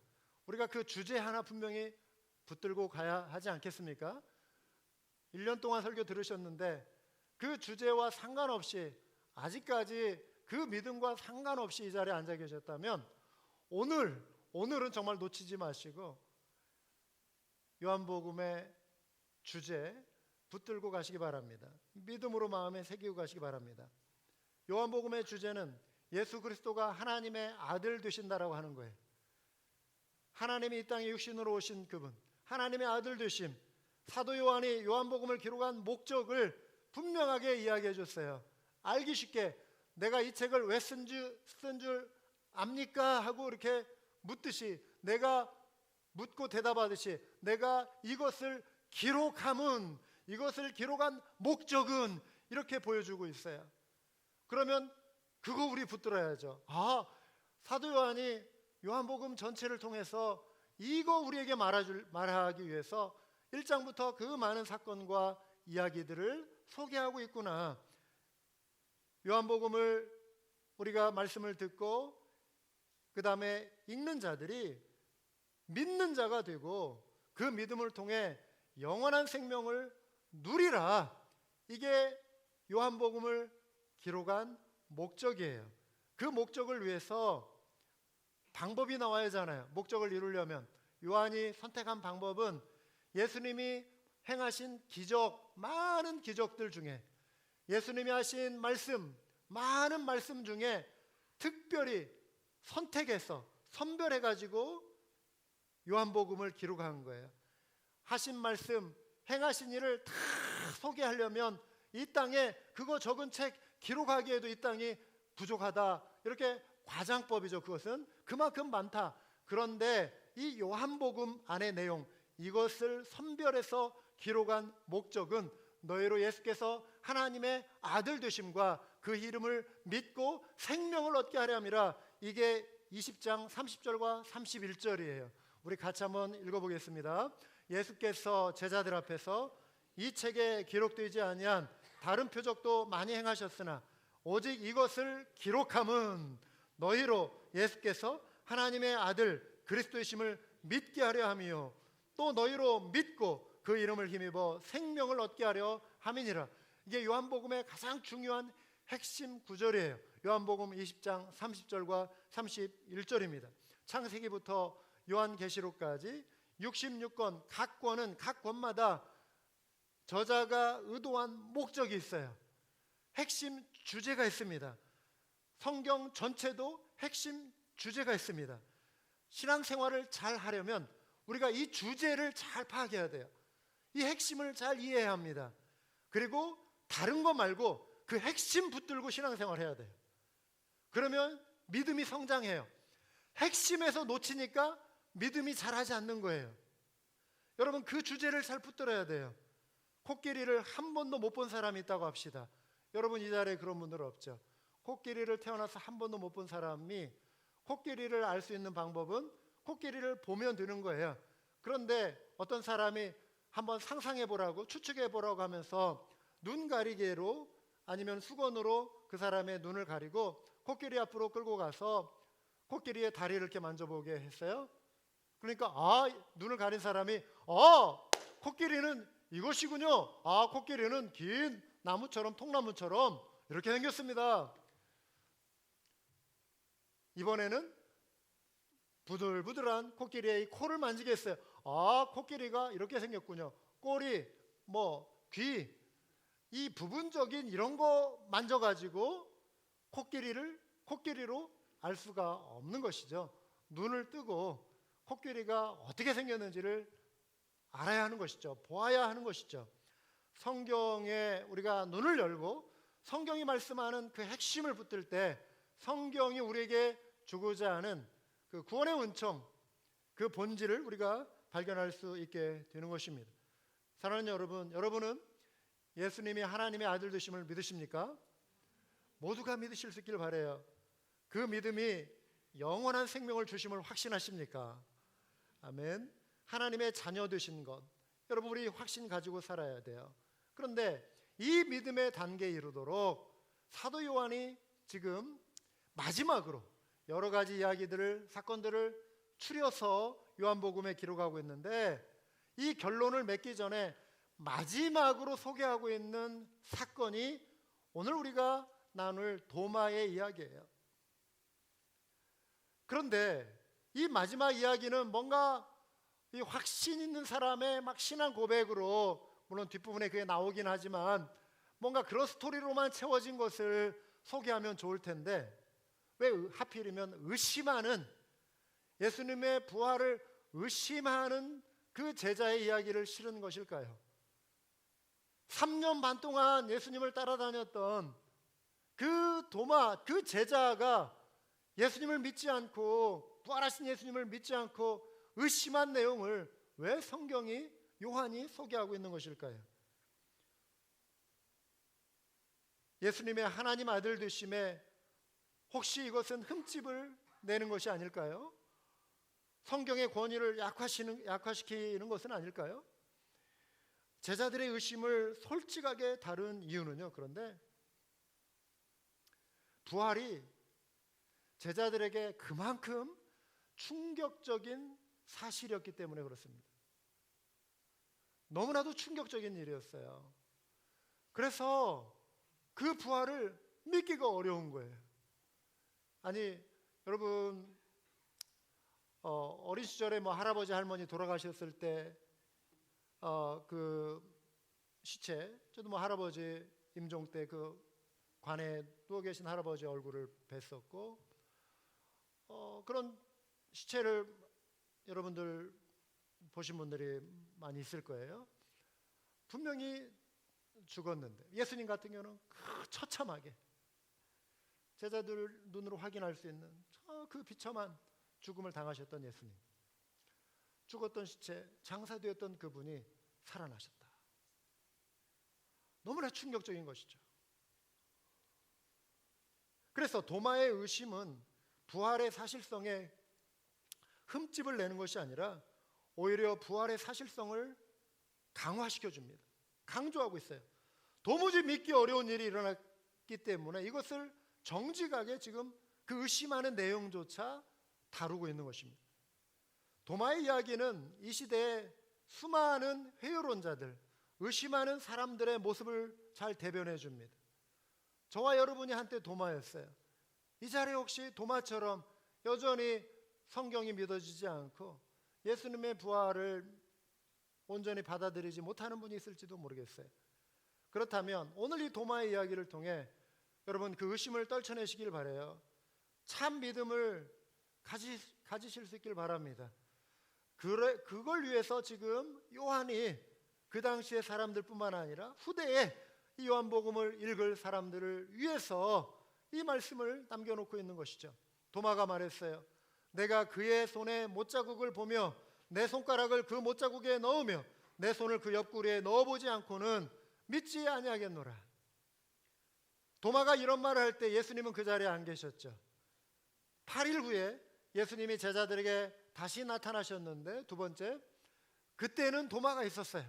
우리가 그 주제 하나 분명히 붙들고 가야 하지 않겠습니까? 1년 동안 설교 들으셨는데 그 주제와 상관없이, 아직까지 그 믿음과 상관없이 이 자리에 앉아 계셨다면 오늘은 정말 놓치지 마시고 요한복음의 주제 붙들고 가시기 바랍니다. 믿음으로 마음에 새기고 가시기 바랍니다. 요한복음의 주제는 예수 그리스도가 하나님의 아들 되신다라고 하는 거예요. 하나님이 이 땅에 육신으로 오신 그분, 하나님의 아들 되심. 사도 요한이 요한복음을 기록한 목적을 분명하게 이야기해 줬어요. 알기 쉽게 내가 이 책을 왜 쓴 줄 압니까? 하고 이렇게 묻듯이, 내가 묻고 대답하듯이, 내가 이것을 기록한 목적은, 이렇게 보여주고 있어요. 그러면 그거 우리 붙들어야죠. 사도 요한이 요한복음 전체를 통해서 이거 우리에게 말하기 위해서 1장부터 그 많은 사건과 이야기들을 소개하고 있구나. 요한복음을 우리가 말씀을 듣고 그 다음에 읽는 자들이 믿는 자가 되고 그 믿음을 통해 영원한 생명을 누리라. 이게 요한복음을 기록한 목적이에요. 그 목적을 위해서 방법이 나와야 하잖아요. 목적을 이루려면 요한이 선택한 방법은 예수님이 행하신 기적, 많은 기적들 중에 예수님이 하신 말씀, 많은 말씀 중에 특별히 선택해서 선별해가지고 요한복음을 기록한 거예요. 하신 말씀, 행하신 일을 다 소개하려면 이 땅에 그거 적은 책 기록하기에도 이 땅이 부족하다. 이렇게 과장법이죠. 그것은 그만큼 많다. 그런데 이 요한복음 안의 내용, 이것을 선별해서 기록한 목적은 너희로 예수께서 하나님의 아들 되심과 그 이름을 믿고 생명을 얻게 하려 함이라. 이게 20장 30절과 31절이에요. 우리 같이 한번 읽어보겠습니다. 예수께서 제자들 앞에서 이 책에 기록되지 아니한 다른 표적도 많이 행하셨으나 오직 이것을 기록함은 너희로 예수께서 하나님의 아들 그리스도이심을 믿게 하려 함이요 또 너희로 믿고 그 이름을 힘입어 생명을 얻게 하려 함이니라. 이게 요한복음의 가장 중요한 핵심 구절이에요. 요한복음 20장 30절과 31절입니다. 창세기부터 요한계시록까지 66권, 각 권은 각 권마다 저자가 의도한 목적이 있어요. 핵심 주제가 있습니다. 성경 전체도 핵심 주제가 있습니다. 신앙생활을 잘 하려면 우리가 이 주제를 잘 파악해야 돼요. 이 핵심을 잘 이해해야 합니다. 그리고 다른 거 말고 그 핵심 붙들고 신앙생활 해야 돼요. 그러면 믿음이 성장해요. 핵심에서 놓치니까 믿음이 자라지 않는 거예요. 여러분, 그 주제를 잘 붙들어야 돼요. 코끼리를 한 번도 못 본 사람이 있다고 합시다. 여러분, 이 자리에 그런 분들 없죠? 코끼리를 태어나서 한 번도 못 본 사람이 코끼리를 알 수 있는 방법은 코끼리를 보면 되는 거예요. 그런데 어떤 사람이 한번 상상해 보라고, 추측해 보라고 하면서 눈 가리개로 아니면 수건으로 그 사람의 눈을 가리고 코끼리 앞으로 끌고 가서 코끼리의 다리를 이렇게 만져보게 했어요. 그러니까 눈을 가린 사람이 코끼리는 이것이군요. 코끼리는 긴 나무처럼, 통나무처럼 이렇게 생겼습니다. 이번에는 부들부들한 코끼리의 이 코를 만지겠어요. 코끼리가 이렇게 생겼군요. 꼬리, 귀, 이 부분적인 이런 거 만져가지고 코끼리로 알 수가 없는 것이죠. 눈을 뜨고 코끼리가 어떻게 생겼는지를 알아야 하는 것이죠. 보아야 하는 것이죠. 성경에 우리가 눈을 열고 성경이 말씀하는 그 핵심을 붙들 때 성경이 우리에게 주고자 하는 그 구원의 은총, 그 본질을 우리가 발견할 수 있게 되는 것입니다. 사랑하는 여러분, 여러분은 예수님이 하나님의 아들 되심을 믿으십니까? 모두가 믿으실 수 있길 바라요. 그 믿음이 영원한 생명을 주심을 확신하십니까? 아멘. 하나님의 자녀 되신 것, 여러분, 우리 확신 가지고 살아야 돼요. 그런데 이 믿음의 단계에 이르도록 사도 요한이 지금 마지막으로 여러 가지 이야기들을, 사건들을 추려서 요한복음에 기록하고 있는데, 이 결론을 맺기 전에 마지막으로 소개하고 있는 사건이 오늘 우리가 나눌 도마의 이야기예요. 그런데 이 마지막 이야기는 뭔가 이 확신 있는 사람의 막 신앙 고백으로, 물론 뒷부분에 그게 나오긴 하지만 뭔가 그런 스토리로만 채워진 것을 소개하면 좋을 텐데, 왜 하필이면 의심하는, 예수님의 부활을 의심하는 그 제자의 이야기를 실은 것일까요? 3년 반 동안 예수님을 따라다녔던 그 도마, 그 제자가 예수님을 믿지 않고, 부활하신 예수님을 믿지 않고 의심한 내용을 왜 성경이, 요한이 소개하고 있는 것일까요? 예수님의 하나님 아들 되심에 혹시 이것은 흠집을 내는 것이 아닐까요? 성경의 권위를 약화시키는 것은 아닐까요? 제자들의 의심을 솔직하게 다룬 이유는요. 그런데 부활이 제자들에게 그만큼 충격적인 사실이었기 때문에 그렇습니다. 너무나도 충격적인 일이었어요. 그래서 그 부활을 믿기가 어려운 거예요. 아니 여러분 어린 시절에 뭐 할아버지 할머니 돌아가셨을 때 그 시체, 저도 뭐 할아버지 임종 때 그 관에 누워 계신 할아버지 얼굴을 뵀었고 그런 시체를 여러분들 보신 분들이 많이 있을 거예요. 분명히 죽었는데 예수님 같은 경우는 처참하게 제자들 눈으로 확인할 수 있는 그 비참한 죽음을 당하셨던 예수님, 죽었던 시체, 장사되었던 그분이 살아나셨다. 너무나 충격적인 것이죠. 그래서 도마의 의심은 부활의 사실성에 흠집을 내는 것이 아니라 오히려 부활의 사실성을 강화시켜 줍니다. 강조하고 있어요. 도무지 믿기 어려운 일이 일어났기 때문에 이것을 정직하게 지금 그 의심하는 내용조차 다루고 있는 것입니다. 도마의 이야기는 이 시대에 수많은 회유론자들, 의심하는 사람들의 모습을 잘 대변해 줍니다. 저와 여러분이 한때 도마였어요. 이 자리에 혹시 도마처럼 여전히 성경이 믿어지지 않고 예수님의 부활을 온전히 받아들이지 못하는 분이 있을지도 모르겠어요. 그렇다면 오늘 이 도마의 이야기를 통해 여러분 그 의심을 떨쳐내시길 바라요. 참 믿음을 가지실 수 있길 바랍니다. 그걸 위해서 지금 요한이 그 당시의 사람들뿐만 아니라 후대에 이 요한복음을 읽을 사람들을 위해서 이 말씀을 남겨놓고 있는 것이죠. 도마가 말했어요. 내가 그의 손에 못자국을 보며 내 손가락을 그 못자국에 넣으며 내 손을 그 옆구리에 넣어보지 않고는 믿지 아니하겠노라. 도마가 이런 말을 할 때 예수님은 그 자리에 안 계셨죠. 8일 후에 예수님이 제자들에게 다시 나타나셨는데 두 번째, 그때는 도마가 있었어요.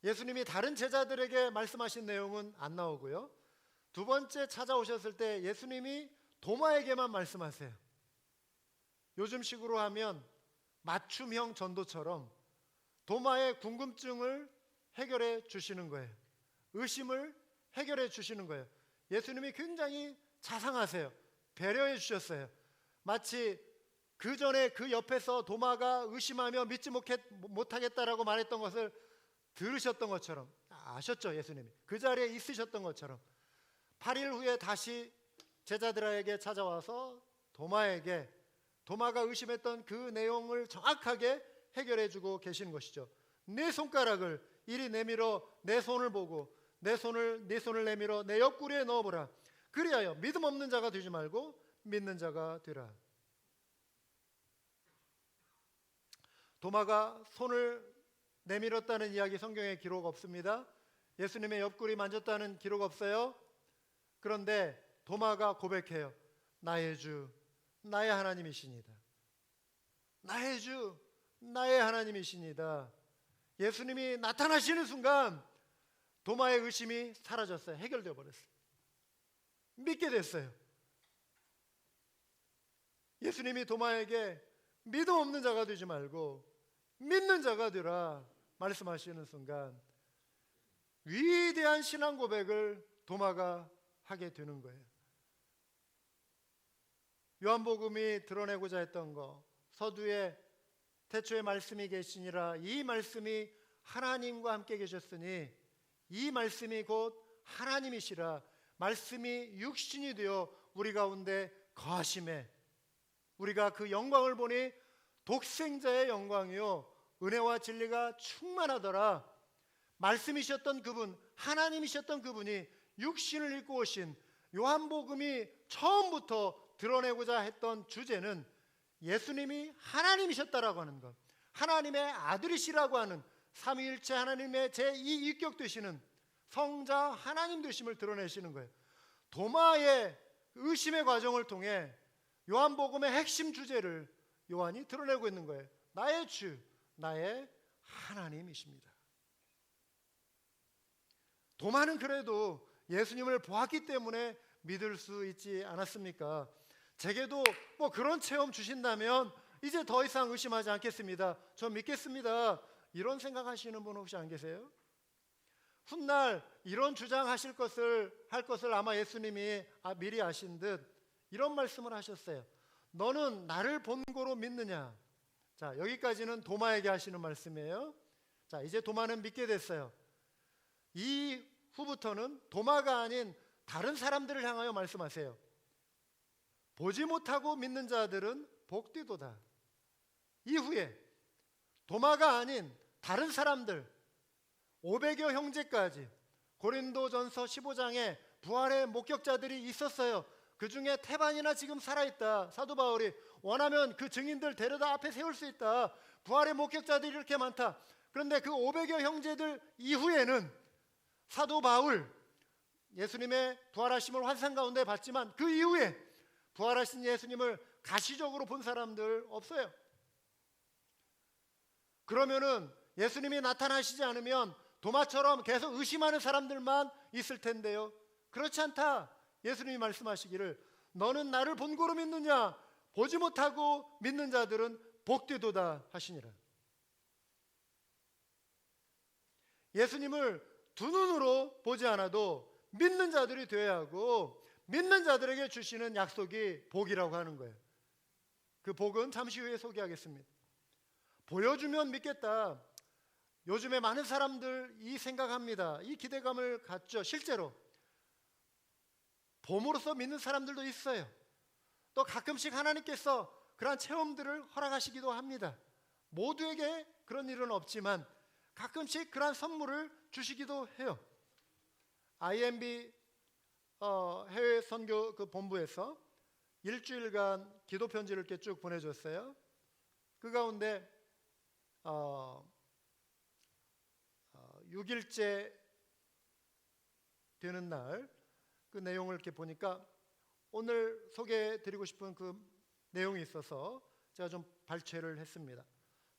예수님이 다른 제자들에게 말씀하신 내용은 안 나오고요. 두 번째 찾아오셨을 때 예수님이 도마에게만 말씀하세요. 요즘식으로 하면 맞춤형 전도처럼 도마의 궁금증을 해결해 주시는 거예요. 의심을 해결해 주시는 거예요. 예수님이 굉장히 자상하세요. 배려해 주셨어요. 마치 그 전에 그 옆에서 도마가 의심하며 믿지 못하겠다라고 말했던 것을 들으셨던 것처럼, 아셨죠? 예수님이 그 자리에 있으셨던 것처럼 8일 후에 다시 제자들에게 찾아와서 도마에게 도마가 의심했던 그 내용을 정확하게 해결해 주고 계시는 것이죠. 네 손가락을 이리 내밀어 내 손을 보고 네 손을 내밀어 내 옆구리에 넣어보라. 그리하여 믿음 없는 자가 되지 말고 믿는 자가 되라. 도마가 손을 내밀었다는 이야기 성경에 기록 없습니다. 예수님의 옆구리 만졌다는 기록 없어요. 그런데 도마가 고백해요. 나의 주, 나의 하나님이시니다. 나의 주, 나의 하나님이시니다. 예수님이 나타나시는 순간 도마의 의심이 사라졌어요. 해결되어 버렸어요. 믿게 됐어요. 예수님이 도마에게 믿음 없는 자가 되지 말고 믿는 자가 되라 말씀하시는 순간 위대한 신앙 고백을 도마가 하게 되는 거예요. 요한복음이 드러내고자 했던 거, 서두에 태초에 말씀이 계시니라, 이 말씀이 하나님과 함께 계셨으니 이 말씀이 곧 하나님이시라, 말씀이 육신이 되어 우리 가운데 거하심에 우리가 그 영광을 보니 독생자의 영광이요 은혜와 진리가 충만하더라. 말씀이셨던 그분, 하나님이셨던 그분이 육신을 입고 오신 요한복음이 처음부터 드러내고자 했던 주제는 예수님이 하나님이셨다라고 하는 것, 하나님의 아들이시라고 하는 삼위일체 하나님의 제2위격 되시는 성자 하나님 되심을 드러내시는 거예요. 도마의 의심의 과정을 통해 요한복음의 핵심 주제를 요한이 드러내고 있는 거예요. 나의 주, 나의 하나님이십니다. 도마는 그래도 예수님을 보았기 때문에 믿을 수 있지 않았습니까? 제게도 뭐 그런 체험 주신다면 이제 더 이상 의심하지 않겠습니다. 저 믿겠습니다. 이런 생각하시는 분 혹시 안 계세요? 훗날 이런 주장하실 할 것을 아마 예수님이 미리 아신 듯 이런 말씀을 하셨어요. 너는 나를 본고로 믿느냐? 자, 여기까지는 도마에게 하시는 말씀이에요. 자, 이제 도마는 믿게 됐어요. 이후부터는 도마가 아닌 다른 사람들을 향하여 말씀하세요. 보지 못하고 믿는 자들은 복되도다. 이후에 도마가 아닌 다른 사람들 500여 형제까지 고린도전서 15장에 부활의 목격자들이 있었어요. 그 중에 태반이나 지금 살아있다. 사도 바울이 원하면 그 증인들 데려다 앞에 세울 수 있다. 부활의 목격자들이 이렇게 많다. 그런데 그 500여 형제들 이후에는 사도 바울 예수님의 부활하심을 환상 가운데 봤지만 그 이후에 부활하신 예수님을 가시적으로 본 사람들 없어요. 그러면은 예수님이 나타나시지 않으면 도마처럼 계속 의심하는 사람들만 있을 텐데요. 그렇지 않다. 예수님이 말씀하시기를 너는 나를 본고로 믿느냐? 보지 못하고 믿는 자들은 복되도다 하시니라. 예수님을 두 눈으로 보지 않아도 믿는 자들이 되어야 하고 믿는 자들에게 주시는 약속이 복이라고 하는 거예요. 그 복은 잠시 후에 소개하겠습니다. 보여주면 믿겠다. 요즘에 많은 사람들이 생각합니다. 이 기대감을 갖죠. 실제로 봄으로써 믿는 사람들도 있어요. 또 가끔씩 하나님께서 그러한 체험들을 허락하시기도 합니다. 모두에게 그런 일은 없지만 가끔씩 그러한 선물을 주시기도 해요. IMB 해외 선교 그 본부에서 일주일간 기도 편지를 이렇게 쭉 보내줬어요. 그 가운데 6일째 되는 날 그 내용을 이렇게 보니까 오늘 소개해드리고 싶은 그 내용이 있어서 제가 좀 발췌를 했습니다.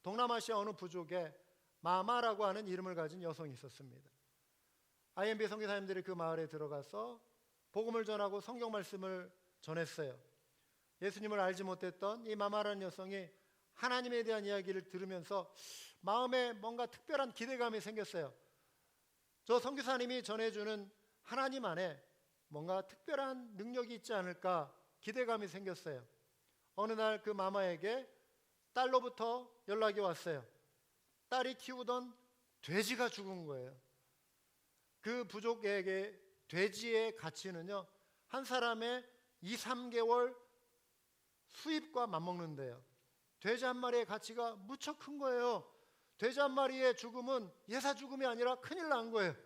동남아시아 어느 부족에 마마라고 하는 이름을 가진 여성이 있었습니다. IMB 선교사님들이 그 마을에 들어가서 복음을 전하고 성경 말씀을 전했어요. 예수님을 알지 못했던 이 마마라는 여성이 하나님에 대한 이야기를 들으면서 마음에 뭔가 특별한 기대감이 생겼어요. 저 선교사님이 전해주는 하나님 안에 뭔가 특별한 능력이 있지 않을까 기대감이 생겼어요. 어느 날 그 마마에게 딸로부터 연락이 왔어요. 딸이 키우던 돼지가 죽은 거예요. 그 부족에게 돼지의 가치는요, 한 사람의 2, 3개월 수입과 맞먹는데요. 돼지 한 마리의 가치가 무척 큰 거예요. 돼지 한 마리의 죽음은 예사 죽음이 아니라 큰일 난 거예요.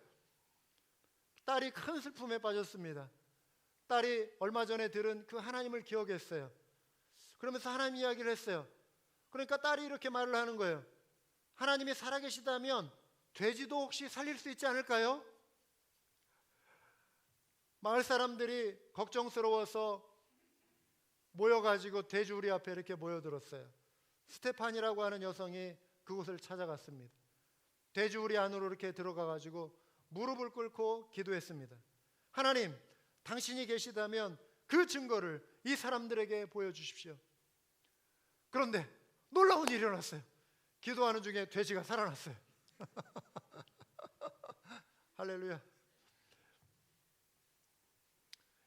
딸이 큰 슬픔에 빠졌습니다. 딸이 얼마 전에 들은 그 하나님을 기억했어요. 그러면서 하나님 이야기를 했어요. 그러니까 딸이 이렇게 말을 하는 거예요. 하나님이 살아계시다면 돼지도 혹시 살릴 수 있지 않을까요? 마을 사람들이 걱정스러워서 모여가지고 돼지우리 앞에 이렇게 모여들었어요. 스테판이라고 하는 여성이 그곳을 찾아갔습니다. 돼지우리 안으로 이렇게 들어가가지고 무릎을 꿇고 기도했습니다. 하나님, 당신이 계시다면 그 증거를 이 사람들에게 보여주십시오. 그런데 놀라운 일이 일어났어요. 기도하는 중에 돼지가 살아났어요. 할렐루야.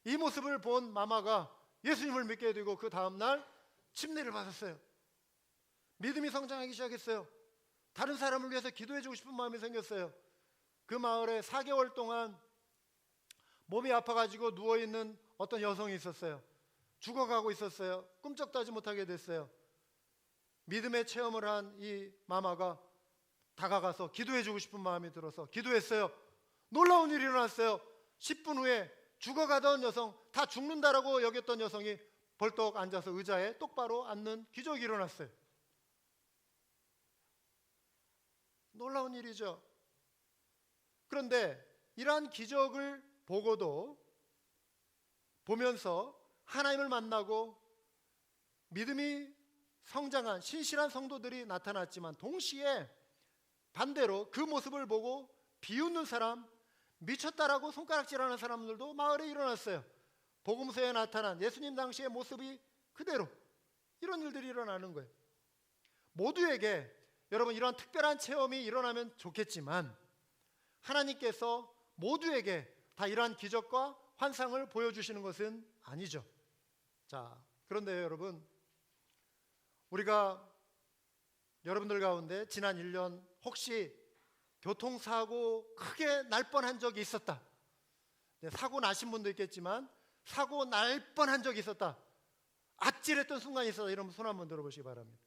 이 모습을 본 마마가 예수님을 믿게 되고 그 다음날 침례를 받았어요. 믿음이 성장하기 시작했어요. 다른 사람을 위해서 기도해주고 싶은 마음이 생겼어요. 그 마을에 4개월 동안 몸이 아파가지고 누워있는 어떤 여성이 있었어요. 죽어가고 있었어요. 꿈쩍도 하지 못하게 됐어요. 믿음의 체험을 한 이 마마가 다가가서 기도해주고 싶은 마음이 들어서 기도했어요. 놀라운 일이 일어났어요. 10분 후에 죽어가던 여성, 다 죽는다라고 여겼던 여성이 벌떡 앉아서 의자에 똑바로 앉는 기적이 일어났어요. 놀라운 일이죠. 그런데 이러한 기적을 보면서 하나님을 만나고 믿음이 성장한 신실한 성도들이 나타났지만 동시에 반대로 그 모습을 보고 비웃는 사람, 미쳤다라고 손가락질하는 사람들도 마을에 일어났어요. 복음서에 나타난 예수님 당시의 모습이 그대로 이런 일들이 일어나는 거예요. 모두에게 여러분 이런 특별한 체험이 일어나면 좋겠지만 하나님께서 모두에게 다 이러한 기적과 환상을 보여주시는 것은 아니죠. 자, 그런데 여러분, 우리가 여러분들 가운데 지난 1년 혹시 교통사고 크게 날 뻔한 적이 있었다. 사고 나신 분도 있겠지만 사고 날 뻔한 적이 있었다. 아찔했던 순간이 있었다. 이러면 손 한번 들어보시기 바랍니다.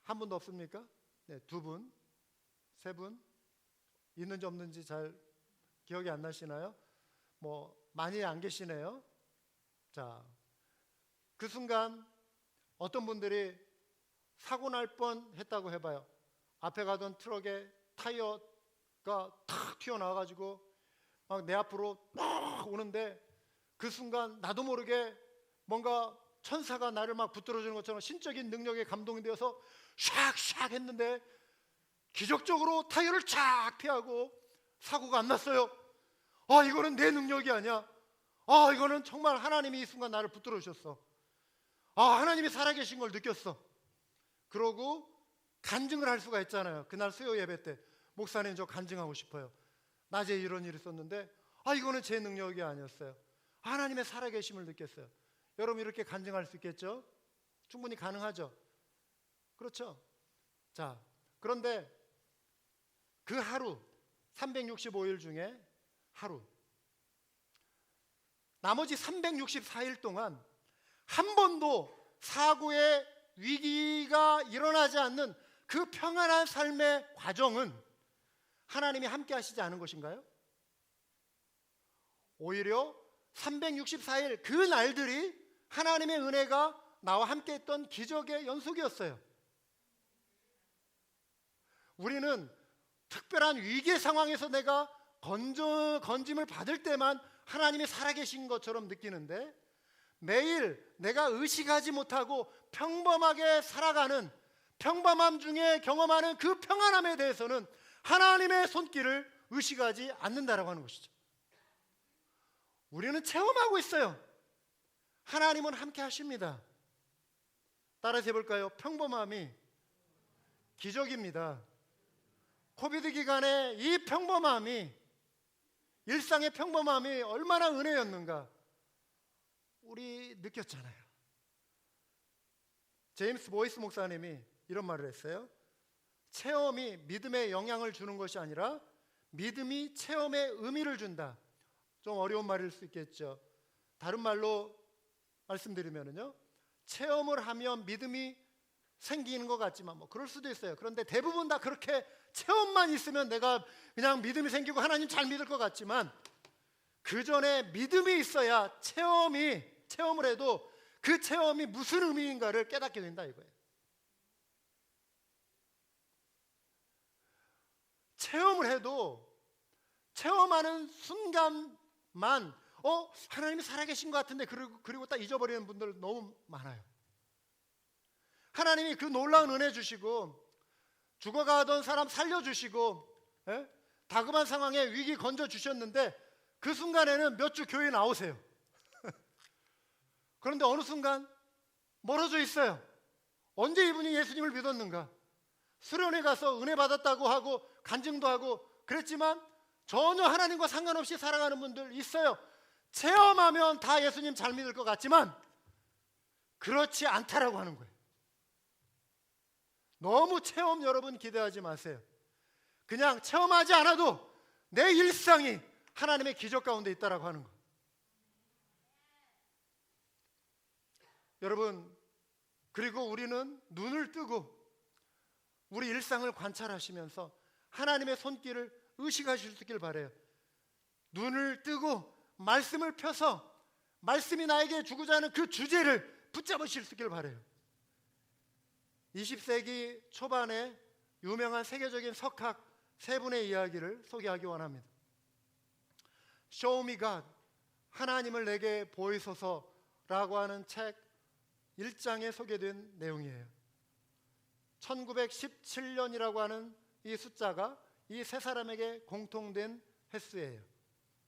한 분도 없습니까? 네, 두 분, 세 분 있는지 없는지 잘 기억이 안 나시나요? 뭐 많이 안 계시네요. 자, 그 순간 어떤 분들이 사고 날 뻔했다고 해봐요. 앞에 가던 트럭에 타이어가 탁 튀어나와가지고 막 내 앞으로 막 오는데 그 순간 나도 모르게 뭔가 천사가 나를 막 붙들어주는 것처럼 신적인 능력에 감동이 되어서 샥샥 했는데 기적적으로 타이어를 쫙 피하고 사고가 안 났어요. 이거는 내 능력이 아니야. 이거는 정말 하나님이 이 순간 나를 붙들어 주셨어. 하나님이 살아계신 걸 느꼈어. 그러고 간증을 할 수가 있잖아요. 그날 수요 예배 때 목사님 저 간증하고 싶어요. 낮에 이런 일이 있었는데 이거는 제 능력이 아니었어요. 하나님의 살아계심을 느꼈어요. 여러분 이렇게 간증할 수 있겠죠? 충분히 가능하죠? 그렇죠? 자, 그런데 그 하루 365일 중에 하루 나머지 364일 동안 한 번도 사고의 위기가 일어나지 않는 그 평안한 삶의 과정은 하나님이 함께 하시지 않은 것인가요? 오히려 364일 그 날들이 하나님의 은혜가 나와 함께 했던 기적의 연속이었어요. 우리는 특별한 위기의 상황에서 내가 건짐을 받을 때만 하나님이 살아계신 것처럼 느끼는데 매일 내가 의식하지 못하고 평범하게 살아가는 평범함 중에 경험하는 그 평안함에 대해서는 하나님의 손길을 의식하지 않는다라고 하는 것이죠. 우리는 체험하고 있어요. 하나님은 함께 하십니다. 따라서 해볼까요? 평범함이 기적입니다. 코비드 기간에 이 평범함이 일상의 평범함이 얼마나 은혜였는가 우리 느꼈잖아요. 제임스 보이스 목사님이 이런 말을 했어요. 체험이 믿음에 영향을 주는 것이 아니라 믿음이 체험에 의미를 준다. 좀 어려운 말일 수 있겠죠. 다른 말로 말씀드리면요, 체험을 하면 믿음이 생기는 것 같지만 뭐 그럴 수도 있어요. 그런데 대부분 다 그렇게 체험만 있으면 내가 그냥 믿음이 생기고 하나님 잘 믿을 것 같지만 그 전에 믿음이 있어야 체험을 해도 그 체험이 무슨 의미인가를 깨닫게 된다 이거예요. 체험을 해도 체험하는 순간만 하나님이 살아계신 것 같은데 그리고 딱 잊어버리는 분들 너무 많아요. 하나님이 그 놀라운 은혜 주시고 죽어가던 사람 살려주시고 다급한 상황에 위기 건져주셨는데 그 순간에는 몇 주 교회 나오세요. 그런데 어느 순간 멀어져 있어요. 언제 이분이 예수님을 믿었는가? 수련회 가서 은혜 받았다고 하고 간증도 하고 그랬지만 전혀 하나님과 상관없이 살아가는 분들 있어요. 체험하면 다 예수님 잘 믿을 것 같지만 그렇지 않다라고 하는 거예요. 너무 체험 여러분 기대하지 마세요. 그냥 체험하지 않아도 내 일상이 하나님의 기적 가운데 있다라고 하는 거예요. 여러분, 그리고 우리는 눈을 뜨고 우리 일상을 관찰하시면서 하나님의 손길을 의식하실 수 있길 바라요. 눈을 뜨고 말씀을 펴서 말씀이 나에게 주고자 하는 그 주제를 붙잡으실 수 있길 바라요. 20세기 초반에 유명한 세계적인 석학 세 분의 이야기를 소개하기 원합니다. Show me God, 하나님을 내게 보이소서라고 하는 책 1장에 소개된 내용이에요. 1917년이라고 하는 이 숫자가 이 세 사람에게 공통된 횟수예요.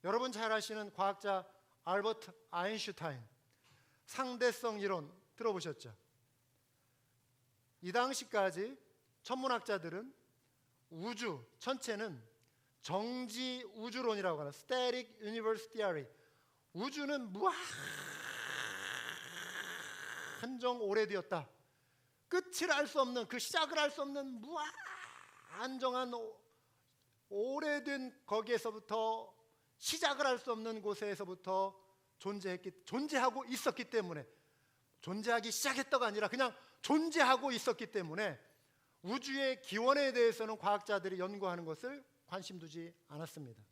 여러분 잘 아시는 과학자 알버트 아인슈타인, 상대성 이론 들어보셨죠? 이 당시까지 천문학자들은 우주 전체는 정지 우주론이라고 하는 Static Universe Theory, 우주는 무한정 오래되었다, 끝을 알 수 없는, 그 시작을 알 수 없는 무한정한 오래된 거기에서부터 시작을 할 수 없는 곳에서부터 존재하고 있었기 때문에, 존재하기 시작했다가 아니라 그냥 존재하고 있었기 때문에 우주의 기원에 대해서는 과학자들이 연구하는 것을 관심 두지 않았습니다.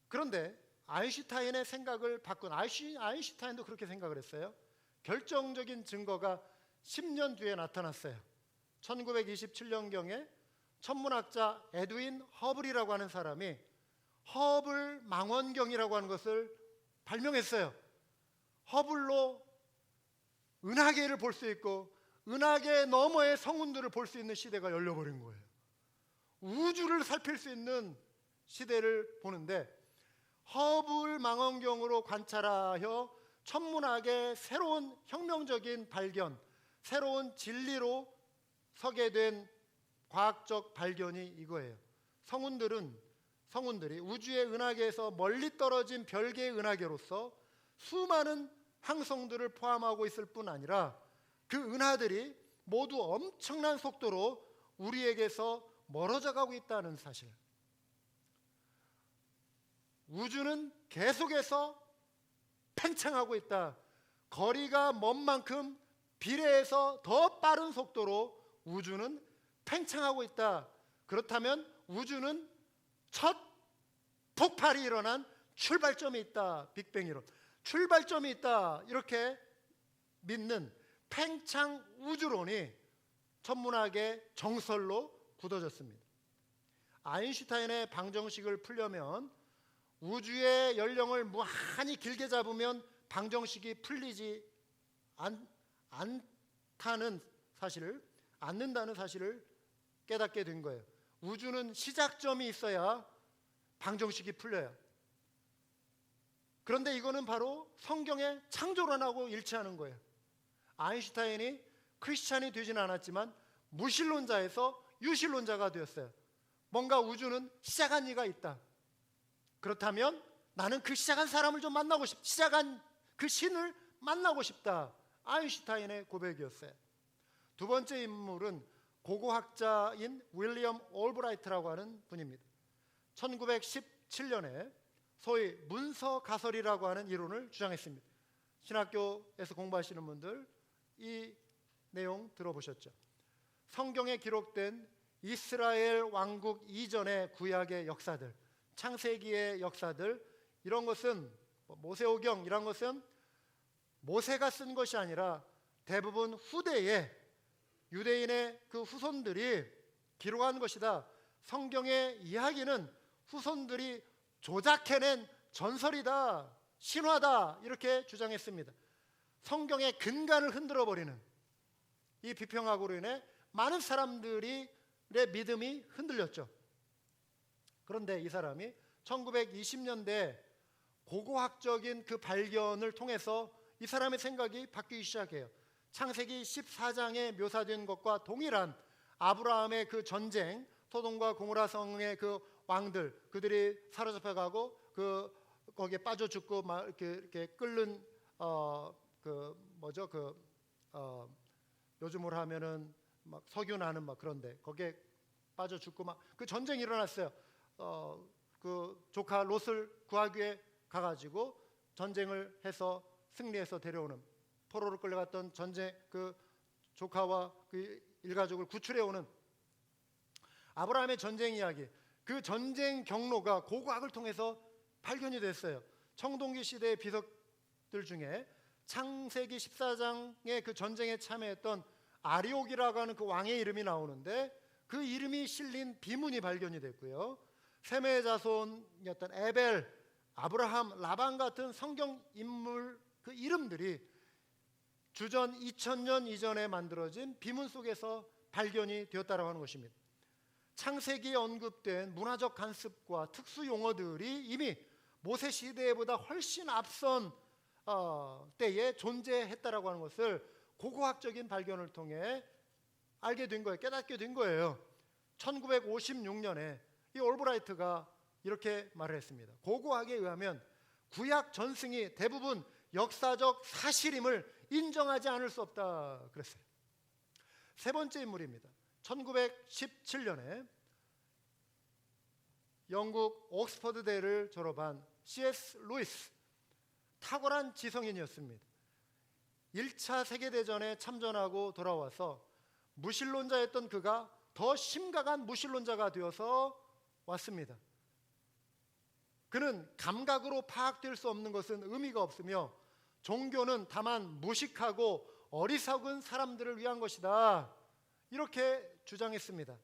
그런데 아인슈타인의 생각을 바꾼, 아인슈타인도 그렇게 생각을 했어요. 결정적인 증거가 10년 뒤에 나타났어요. 1927년경에 천문학자 에드윈 허블이라고 하는 사람이 허블 망원경이라고 하는 것을 발명했어요. 허블로 은하계를 볼 수 있고 은하계 너머의 성운들을 볼 수 있는 시대가 열려버린 거예요. 우주를 살필 수 있는 시대를 보는데, 허블 망원경으로 관찰하여 천문학의 새로운 혁명적인 발견, 새로운 진리로 서게 된 과학적 발견이 이거예요. 성운들이 우주의 은하계에서 멀리 떨어진 별개의 은하계로서 수많은 항성들을 포함하고 있을 뿐 아니라 그 은하들이 모두 엄청난 속도로 우리에게서 멀어져 가고 있다는 사실. 우주는 계속해서 팽창하고 있다. 거리가 먼 만큼 비례해서 더 빠른 속도로 우주는 팽창하고 있다. 그렇다면 우주는 첫 폭발이 일어난 출발점이 있다. 빅뱅 이론. 출발점이 있다. 이렇게 믿는 팽창 우주론이 천문학의 정설로 굳어졌습니다. 아인슈타인의 방정식을 풀려면 우주의 연령을 무한히 길게 잡으면 방정식이 풀리지 않는다는 사실을 깨닫게 된 거예요. 우주는 시작점이 있어야 방정식이 풀려요. 그런데 이거는 바로 성경의 창조론하고 일치하는 거예요. 아인슈타인이 크리스찬이 되지는 않았지만 무신론자에서 유신론자가 되었어요. 뭔가 우주는 시작한 이가 있다. 그렇다면 나는 그 시작한 사람을 좀 만나고 싶다. 시작한 그 신을 만나고 싶다. 아인슈타인의 고백이었어요. 두 번째 인물은 고고학자인 윌리엄 올브라이트라고 하는 분입니다. 1917년에 소위 문서 가설이라고 하는 이론을 주장했습니다. 신학교에서 공부하시는 분들 이 내용 들어보셨죠? 성경에 기록된 이스라엘 왕국 이전의 구약의 역사들, 창세기의 역사들, 이런 것은 모세오경 이런 것은 모세가 쓴 것이 아니라 대부분 후대에 유대인의 그 후손들이 기록한 것이다. 성경의 이야기는 후손들이 조작해낸 전설이다, 신화다, 이렇게 주장했습니다. 성경의 근간을 흔들어버리는 이 비평학으로 인해 많은 사람들의 믿음이 흔들렸죠. 그런데 이 사람이 1920년대 고고학적인 그 발견을 통해서 이 사람의 생각이 바뀌기 시작해요. 창세기 14장에 묘사된 것과 동일한 아브라함의 그 전쟁, 소돔과 고모라 성의 그 왕들, 그들이 사로잡혀가고 거기에 빠져 죽고 막 이렇게 끓는 요즘으로 하면은 막 석유 나는 막 그런데 거기에 빠져 죽고 막 그 전쟁이 일어났어요. 그 조카 롯을 구하기 위해 가가지고 전쟁을 해서 승리해서 데려오는, 포로로 끌려갔던 전쟁 그 조카와 그 일가족을 구출해오는 아브라함의 전쟁 이야기, 그 전쟁 경로가 고고학을 통해서 발견이 됐어요. 청동기 시대의 비석들 중에 창세기 14장의 그 전쟁에 참여했던 아리옥이라고 하는 그 왕의 이름이 나오는데 그 이름이 실린 비문이 발견이 됐고요. 셈의 자손이었던 에벨, 아브라함, 라반 같은 성경 인물 그 이름들이 주전 2000년 이전에 만들어진 비문 속에서 발견이 되었다고 하는 것입니다. 창세기에 언급된 문화적 관습과 특수 용어들이 이미 모세 시대보다 훨씬 앞선 때에 존재했다라고 하는 것을 고고학적인 발견을 통해 알게 된 거예요. 깨닫게 된 거예요. 1956년에 이 올브라이트가 이렇게 말을 했습니다. 고고학에 의하면 구약 전승이 대부분 역사적 사실임을 인정하지 않을 수 없다 그랬어요. 세 번째 인물입니다. 1917년에 영국 옥스퍼드대를 졸업한 C.S. 루이스, 탁월한 지성인이었습니다. 1차 세계대전에 참전하고 돌아와서 무신론자였던 그가 더 심각한 무신론자가 되어서 왔습니다. 그는 감각으로 파악될 수 없는 것은 의미가 없으며 종교는 다만 무식하고 어리석은 사람들을 위한 것이다, 이렇게 주장했습니다.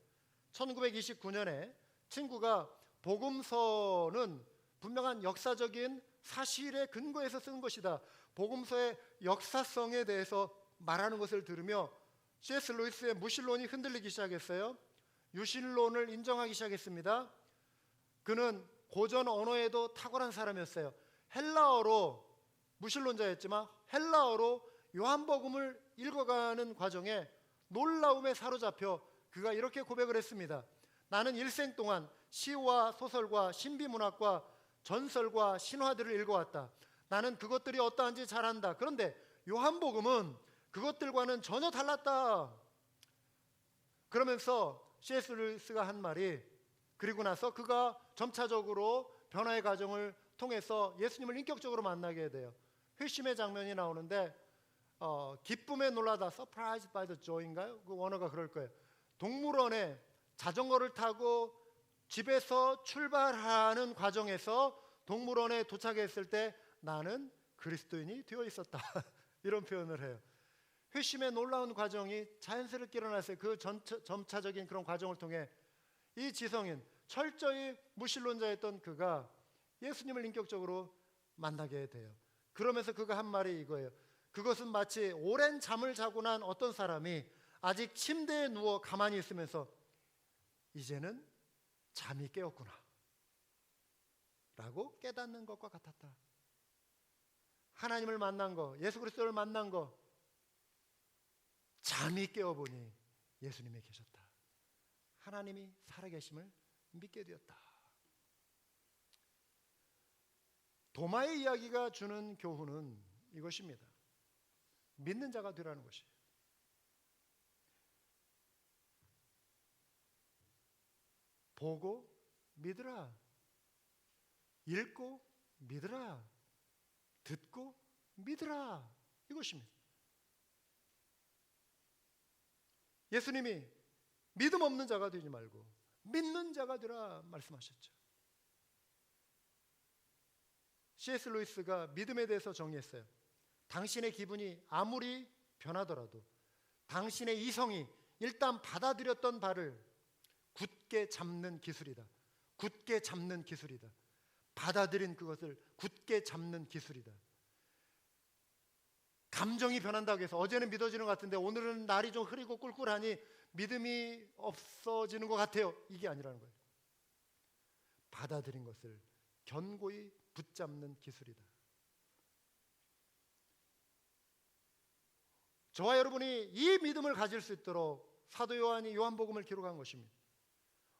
1929년에 친구가 복음서는 분명한 역사적인 사실에 근거해서 쓴 것이다, 복음서의 역사성에 대해서 말하는 것을 들으며 C.S. 루이스의 무신론이 흔들리기 시작했어요. 유신론을 인정하기 시작했습니다. 그는 고전 언어에도 탁월한 사람이었어요. 헬라어로, 무신론자였지만 헬라어로 요한복음을 읽어가는 과정에 놀라움에 사로잡혀 그가 이렇게 고백을 했습니다. 나는 일생 동안 시와 소설과 신비문학과 전설과 신화들을 읽어왔다. 나는 그것들이 어떠한지 잘 안다. 그런데 요한복음은 그것들과는 전혀 달랐다. 그러면서 C.S. 루이스가 한 말이, 그리고 나서 그가 점차적으로 변화의 과정을 통해서 예수님을 인격적으로 만나게 돼요. 회심의 장면이 나오는데 기쁨에 놀라다, surprised by the joy인가요? 그 원어가 그럴 거예요. 동물원에 자전거를 타고 집에서 출발하는 과정에서 동물원에 도착했을 때 나는 그리스도인이 되어 있었다. 이런 표현을 해요. 회심의 놀라운 과정이 자연스럽게 일어났어요. 그 점차적인 그런 과정을 통해 이 지성인, 철저히 무신론자였던 그가 예수님을 인격적으로 만나게 돼요. 그러면서 그가 한 말이 이거예요. 그것은 마치 오랜 잠을 자고 난 어떤 사람이 아직 침대에 누워 가만히 있으면서 이제는 잠이 깨었구나 라고 깨닫는 것과 같았다. 하나님을 만난 거, 예수 그리스도를 만난 거, 잠이 깨어보니 예수님이 계셨다. 하나님이 살아계심을 믿게 되었다. 도마의 이야기가 주는 교훈은 이것입니다. 믿는 자가 되라는 것이에요. 보고 믿으라. 읽고 믿으라. 듣고 믿으라. 이것입니다. 예수님이 믿음 없는 자가 되지 말고 믿는 자가 되라 말씀하셨죠. C.S. 루이스가 믿음에 대해서 정의했어요. 당신의 기분이 아무리 변하더라도 당신의 이성이 일단 받아들였던 바를 굳게 잡는 기술이다. 굳게 잡는 기술이다. 받아들인 그것을 굳게 잡는 기술이다. 감정이 변한다고 해서 어제는 믿어지는 것 같은데 오늘은 날이 좀 흐리고 꿀꿀하니 믿음이 없어지는 것 같아요. 이게 아니라는 거예요. 받아들인 것을 견고히 붙잡는 기술이다. 저와 여러분이 이 믿음을 가질 수 있도록 사도 요한이 요한복음을 기록한 것입니다.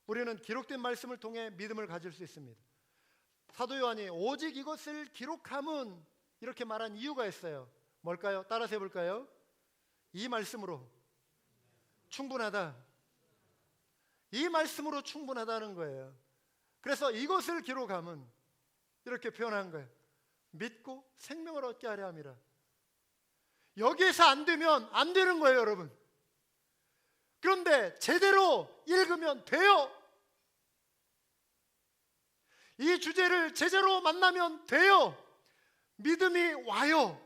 우리는 기록된 말씀을 통해 믿음을 가질 수 있습니다. 사도 요한이 오직 이것을 기록함은 이렇게 말한 이유가 있어요. 뭘까요? 따라서 해볼까요? 이 말씀으로 충분하다. 이 말씀으로 충분하다는 거예요. 그래서 이것을 기록함은 이렇게 표현한 거예요. 믿고 생명을 얻게 하려 함이라. 여기에서 안 되면 안 되는 거예요, 여러분. 그런데 제대로 읽으면 돼요. 이 주제를 제대로 만나면 돼요. 믿음이 와요.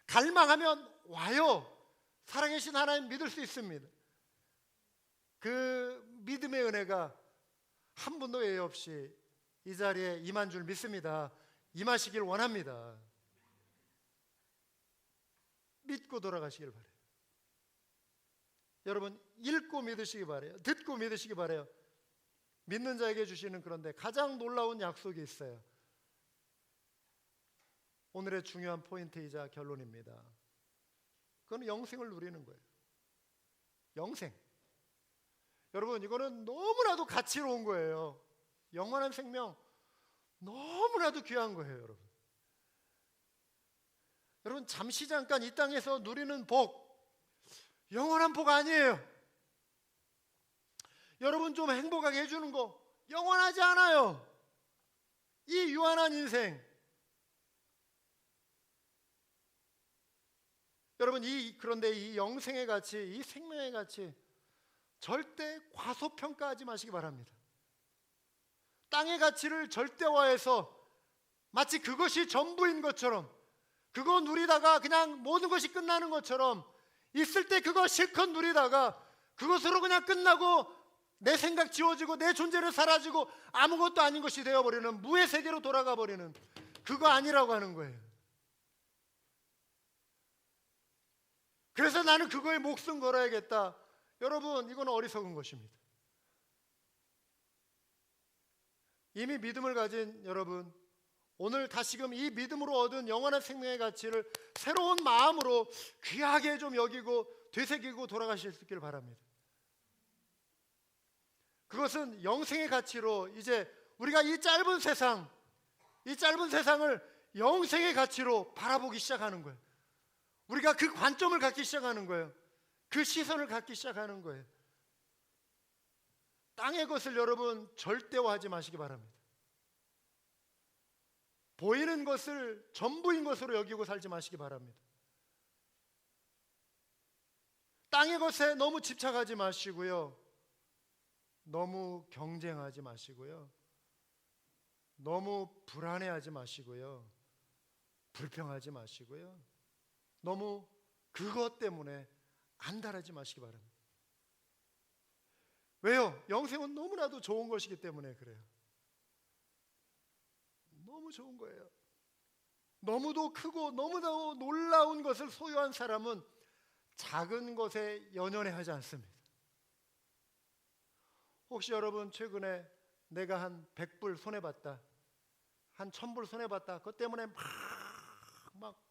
갈망하면 와요. 살아계신 하나님 믿을 수 있습니다. 그 믿음의 은혜가 한 분도 예외 없이 이 자리에 임한 줄 믿습니다. 임하시길 원합니다. 믿고 돌아가시길 바래요. 여러분, 읽고 믿으시기 바래요. 듣고 믿으시기 바래요. 믿는 자에게 주시는, 그런데 가장 놀라운 약속이 있어요. 오늘의 중요한 포인트이자 결론입니다. 그건 영생을 누리는 거예요. 영생. 여러분, 이거는 너무나도 가치로운 거예요. 영원한 생명, 너무나도 귀한 거예요, 여러분. 여러분, 잠시 잠깐 이 땅에서 누리는 복, 영원한 복 아니에요. 여러분 좀 행복하게 해주는 거 영원하지 않아요. 이 유한한 인생. 여러분, 그런데 이 영생의 가치, 이 생명의 가치 절대 과소평가하지 마시기 바랍니다. 땅의 가치를 절대화해서 마치 그것이 전부인 것처럼, 그거 누리다가 그냥 모든 것이 끝나는 것처럼, 있을 때 그거 실컷 누리다가 그것으로 그냥 끝나고 내 생각 지워지고 내 존재는 사라지고 아무것도 아닌 것이 되어버리는 무의 세계로 돌아가 버리는, 그거 아니라고 하는 거예요. 그래서 나는 그거에 목숨 걸어야겠다. 여러분, 이건 어리석은 것입니다. 이미 믿음을 가진 여러분, 오늘 다시금 이 믿음으로 얻은 영원한 생명의 가치를 새로운 마음으로 귀하게 좀 여기고 되새기고 돌아가실 수 있기를 바랍니다. 그것은 영생의 가치로, 이제 우리가 이 짧은 세상을 영생의 가치로 바라보기 시작하는 거예요. 우리가 그 관점을 갖기 시작하는 거예요. 그 시선을 갖기 시작하는 거예요. 땅의 것을 여러분 절대화하지 마시기 바랍니다. 보이는 것을 전부인 것으로 여기고 살지 마시기 바랍니다. 땅의 것에 너무 집착하지 마시고요. 너무 경쟁하지 마시고요. 너무 불안해하지 마시고요. 불평하지 마시고요. 너무 그것 때문에 안달하지 마시기 바랍니다. 왜요? 영생은 너무나도 좋은 것이기 때문에 그래요. 너무 좋은 거예요. 너무도 크고 너무도 놀라운 것을 소유한 사람은 작은 것에 연연해 하지 않습니다. 혹시 여러분 최근에 내가 한 100불 손해봤다, 한 1000불 손해봤다, 그것 때문에 막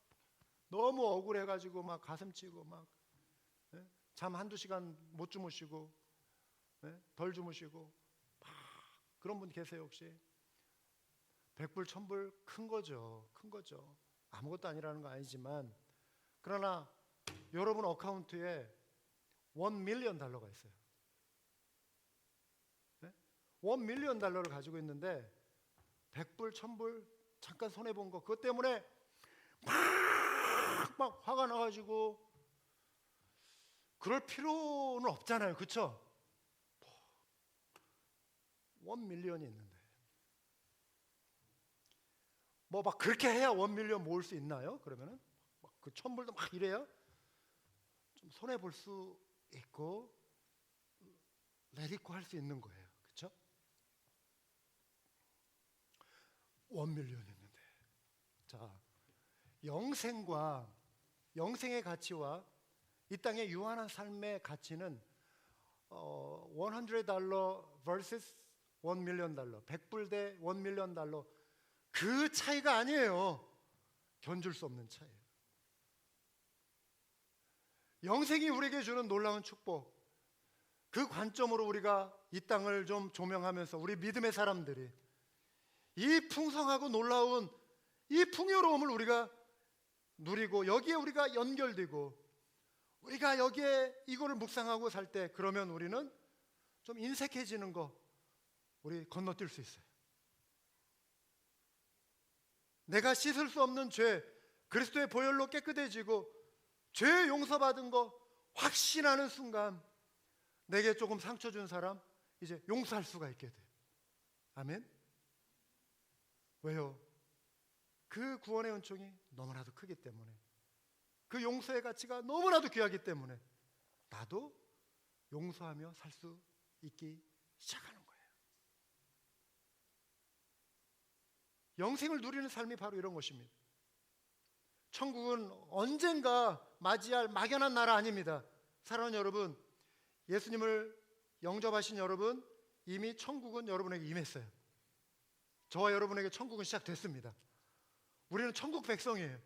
너무 억울해가지고 막 가슴치고 막 잠 한두 시간 못 주무시고 덜 주무시고 막 그런 분 계세요 혹시? 100불 1000불 큰 거죠. 큰 거죠. 아무것도 아니라는 거 아니지만, 그러나 여러분 어카운트에 $1,000,000가 있어요. $1,000,000를 가지고 있는데 100불 1000불 잠깐 손해본 거, 그것 때문에 막 화가 나가지고, 그럴 필요는 없잖아요. 그렇죠? $1,000,000이 있는데 뭐 막 그렇게 해야 $1,000,000 모을 수 있나요? 그러면은 막 그 1000불도 막 이래야 좀 손해 볼 수 있고 내리고 할 수 있는 거예요. 그렇죠? $1,000,000 있는데, 자, 영생의 가치와 이 땅의 유한한 삶의 가치는 $100 vs $1,000,000, 100불 대 $1,000,000, 그 차이가 아니에요. 견줄 수 없는 차이예요. 영생이 우리에게 주는 놀라운 축복, 그 관점으로 우리가 이 땅을 좀 조명하면서 우리 믿음의 사람들이 이 풍성하고 놀라운 이 풍요로움을 우리가 누리고, 여기에 우리가 연결되고, 우리가 여기에 이거를 묵상하고 살 때, 그러면 우리는 좀 인색해지는 거 우리 건너뛸 수 있어요. 내가 씻을 수 없는 죄, 그리스도의 보혈로 깨끗해지고 죄 용서받은 거 확신하는 순간, 내게 조금 상처 준 사람 이제 용서할 수가 있게 돼요. 아멘. 왜요? 그 구원의 은총이 너무나도 크기 때문에, 그 용서의 가치가 너무나도 귀하기 때문에 나도 용서하며 살 수 있기 시작하는 거예요. 영생을 누리는 삶이 바로 이런 것입니다. 천국은 언젠가 맞이할 막연한 나라 아닙니다. 사랑하는 여러분, 예수님을 영접하신 여러분, 이미 천국은 여러분에게 임했어요. 저와 여러분에게 천국은 시작됐습니다. 우리는 천국 백성이에요.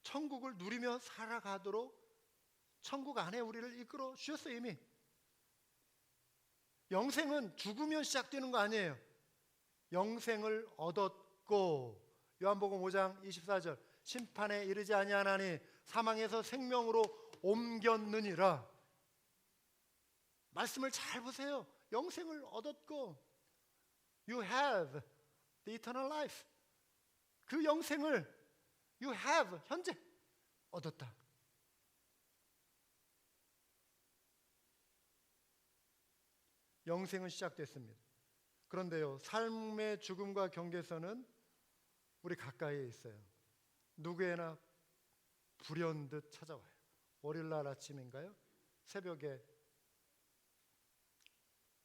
천국을 누리며 살아가도록 천국 안에 우리를 이끌어 주셨어요. 이미. 영생은 죽으면 시작되는 거 아니에요. 영생을 얻었고, 요한복음 5장 24절, 심판에 이르지 아니하나니 사망에서 생명으로 옮겼느니라. 말씀을 잘 보세요. 영생을 얻었고, you have the eternal life. 그 영생을 you have, 현재 얻었다. 영생은 시작됐습니다. 그런데요, 삶의 죽음과 경계선은 우리 가까이에 있어요. 누구에나 불현듯 찾아와요. 월요일날 아침인가요? 새벽에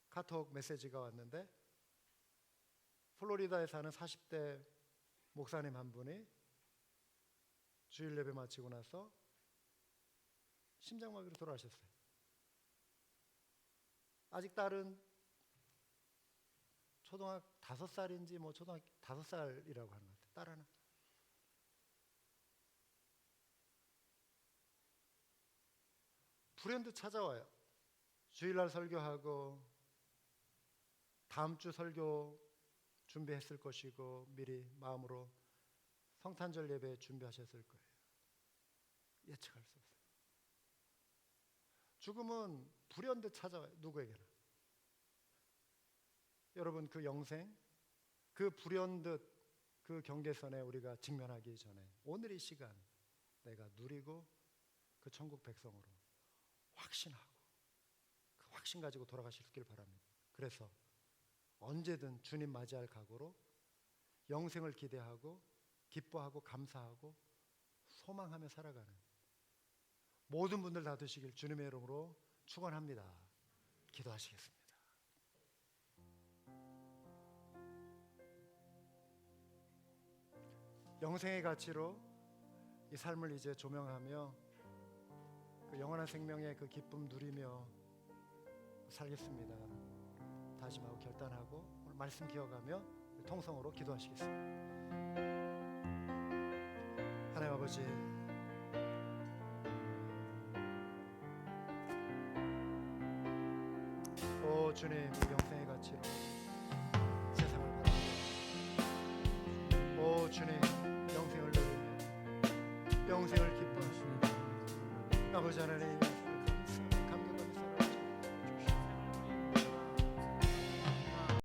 카톡 메시지가 왔는데, 플로리다에 사는 40대 목사님 한 분이 주일 예배 마치고 나서 심장마비로 돌아가셨어요. 아직 딸은 초등학교 5살인지 뭐 초등학교 5살이라고 하는 것 같아요. 딸 하나. 불현듯 찾아와요. 주일날 설교하고 다음 주 설교 준비했을 것이고 미리 마음으로 성탄절 예배 준비하셨을 거예요. 예측할 수 없어요. 죽음은 불현듯 찾아와요. 누구에게나. 여러분, 그 영생, 그 불현듯 그 경계선에 우리가 직면하기 전에 오늘 이 시간 내가 누리고 그 천국 백성으로 확신하고 그 확신 가지고 돌아가실 수 있길 바랍니다. 그래서 언제든 주님 맞이할 각오로 영생을 기대하고 기뻐하고 감사하고 소망하며 살아가는 모든 분들 다 되시길 주님의 이름으로 축원합니다. 기도하시겠습니다. 영생의 가치로 이 삶을 이제 조명하며 그 영원한 생명의 그 기쁨 누리며 살겠습니다. 다짐하고 결단하고 오늘 말씀 기억하며 통성으로 기도하시겠습니다. 하나님 아버지, 오 주님, 이 영생의 가치로 세상을 바라보고, 오 주님, 영생을 누리며 영생을 기뻐하시는 아버지 하나님,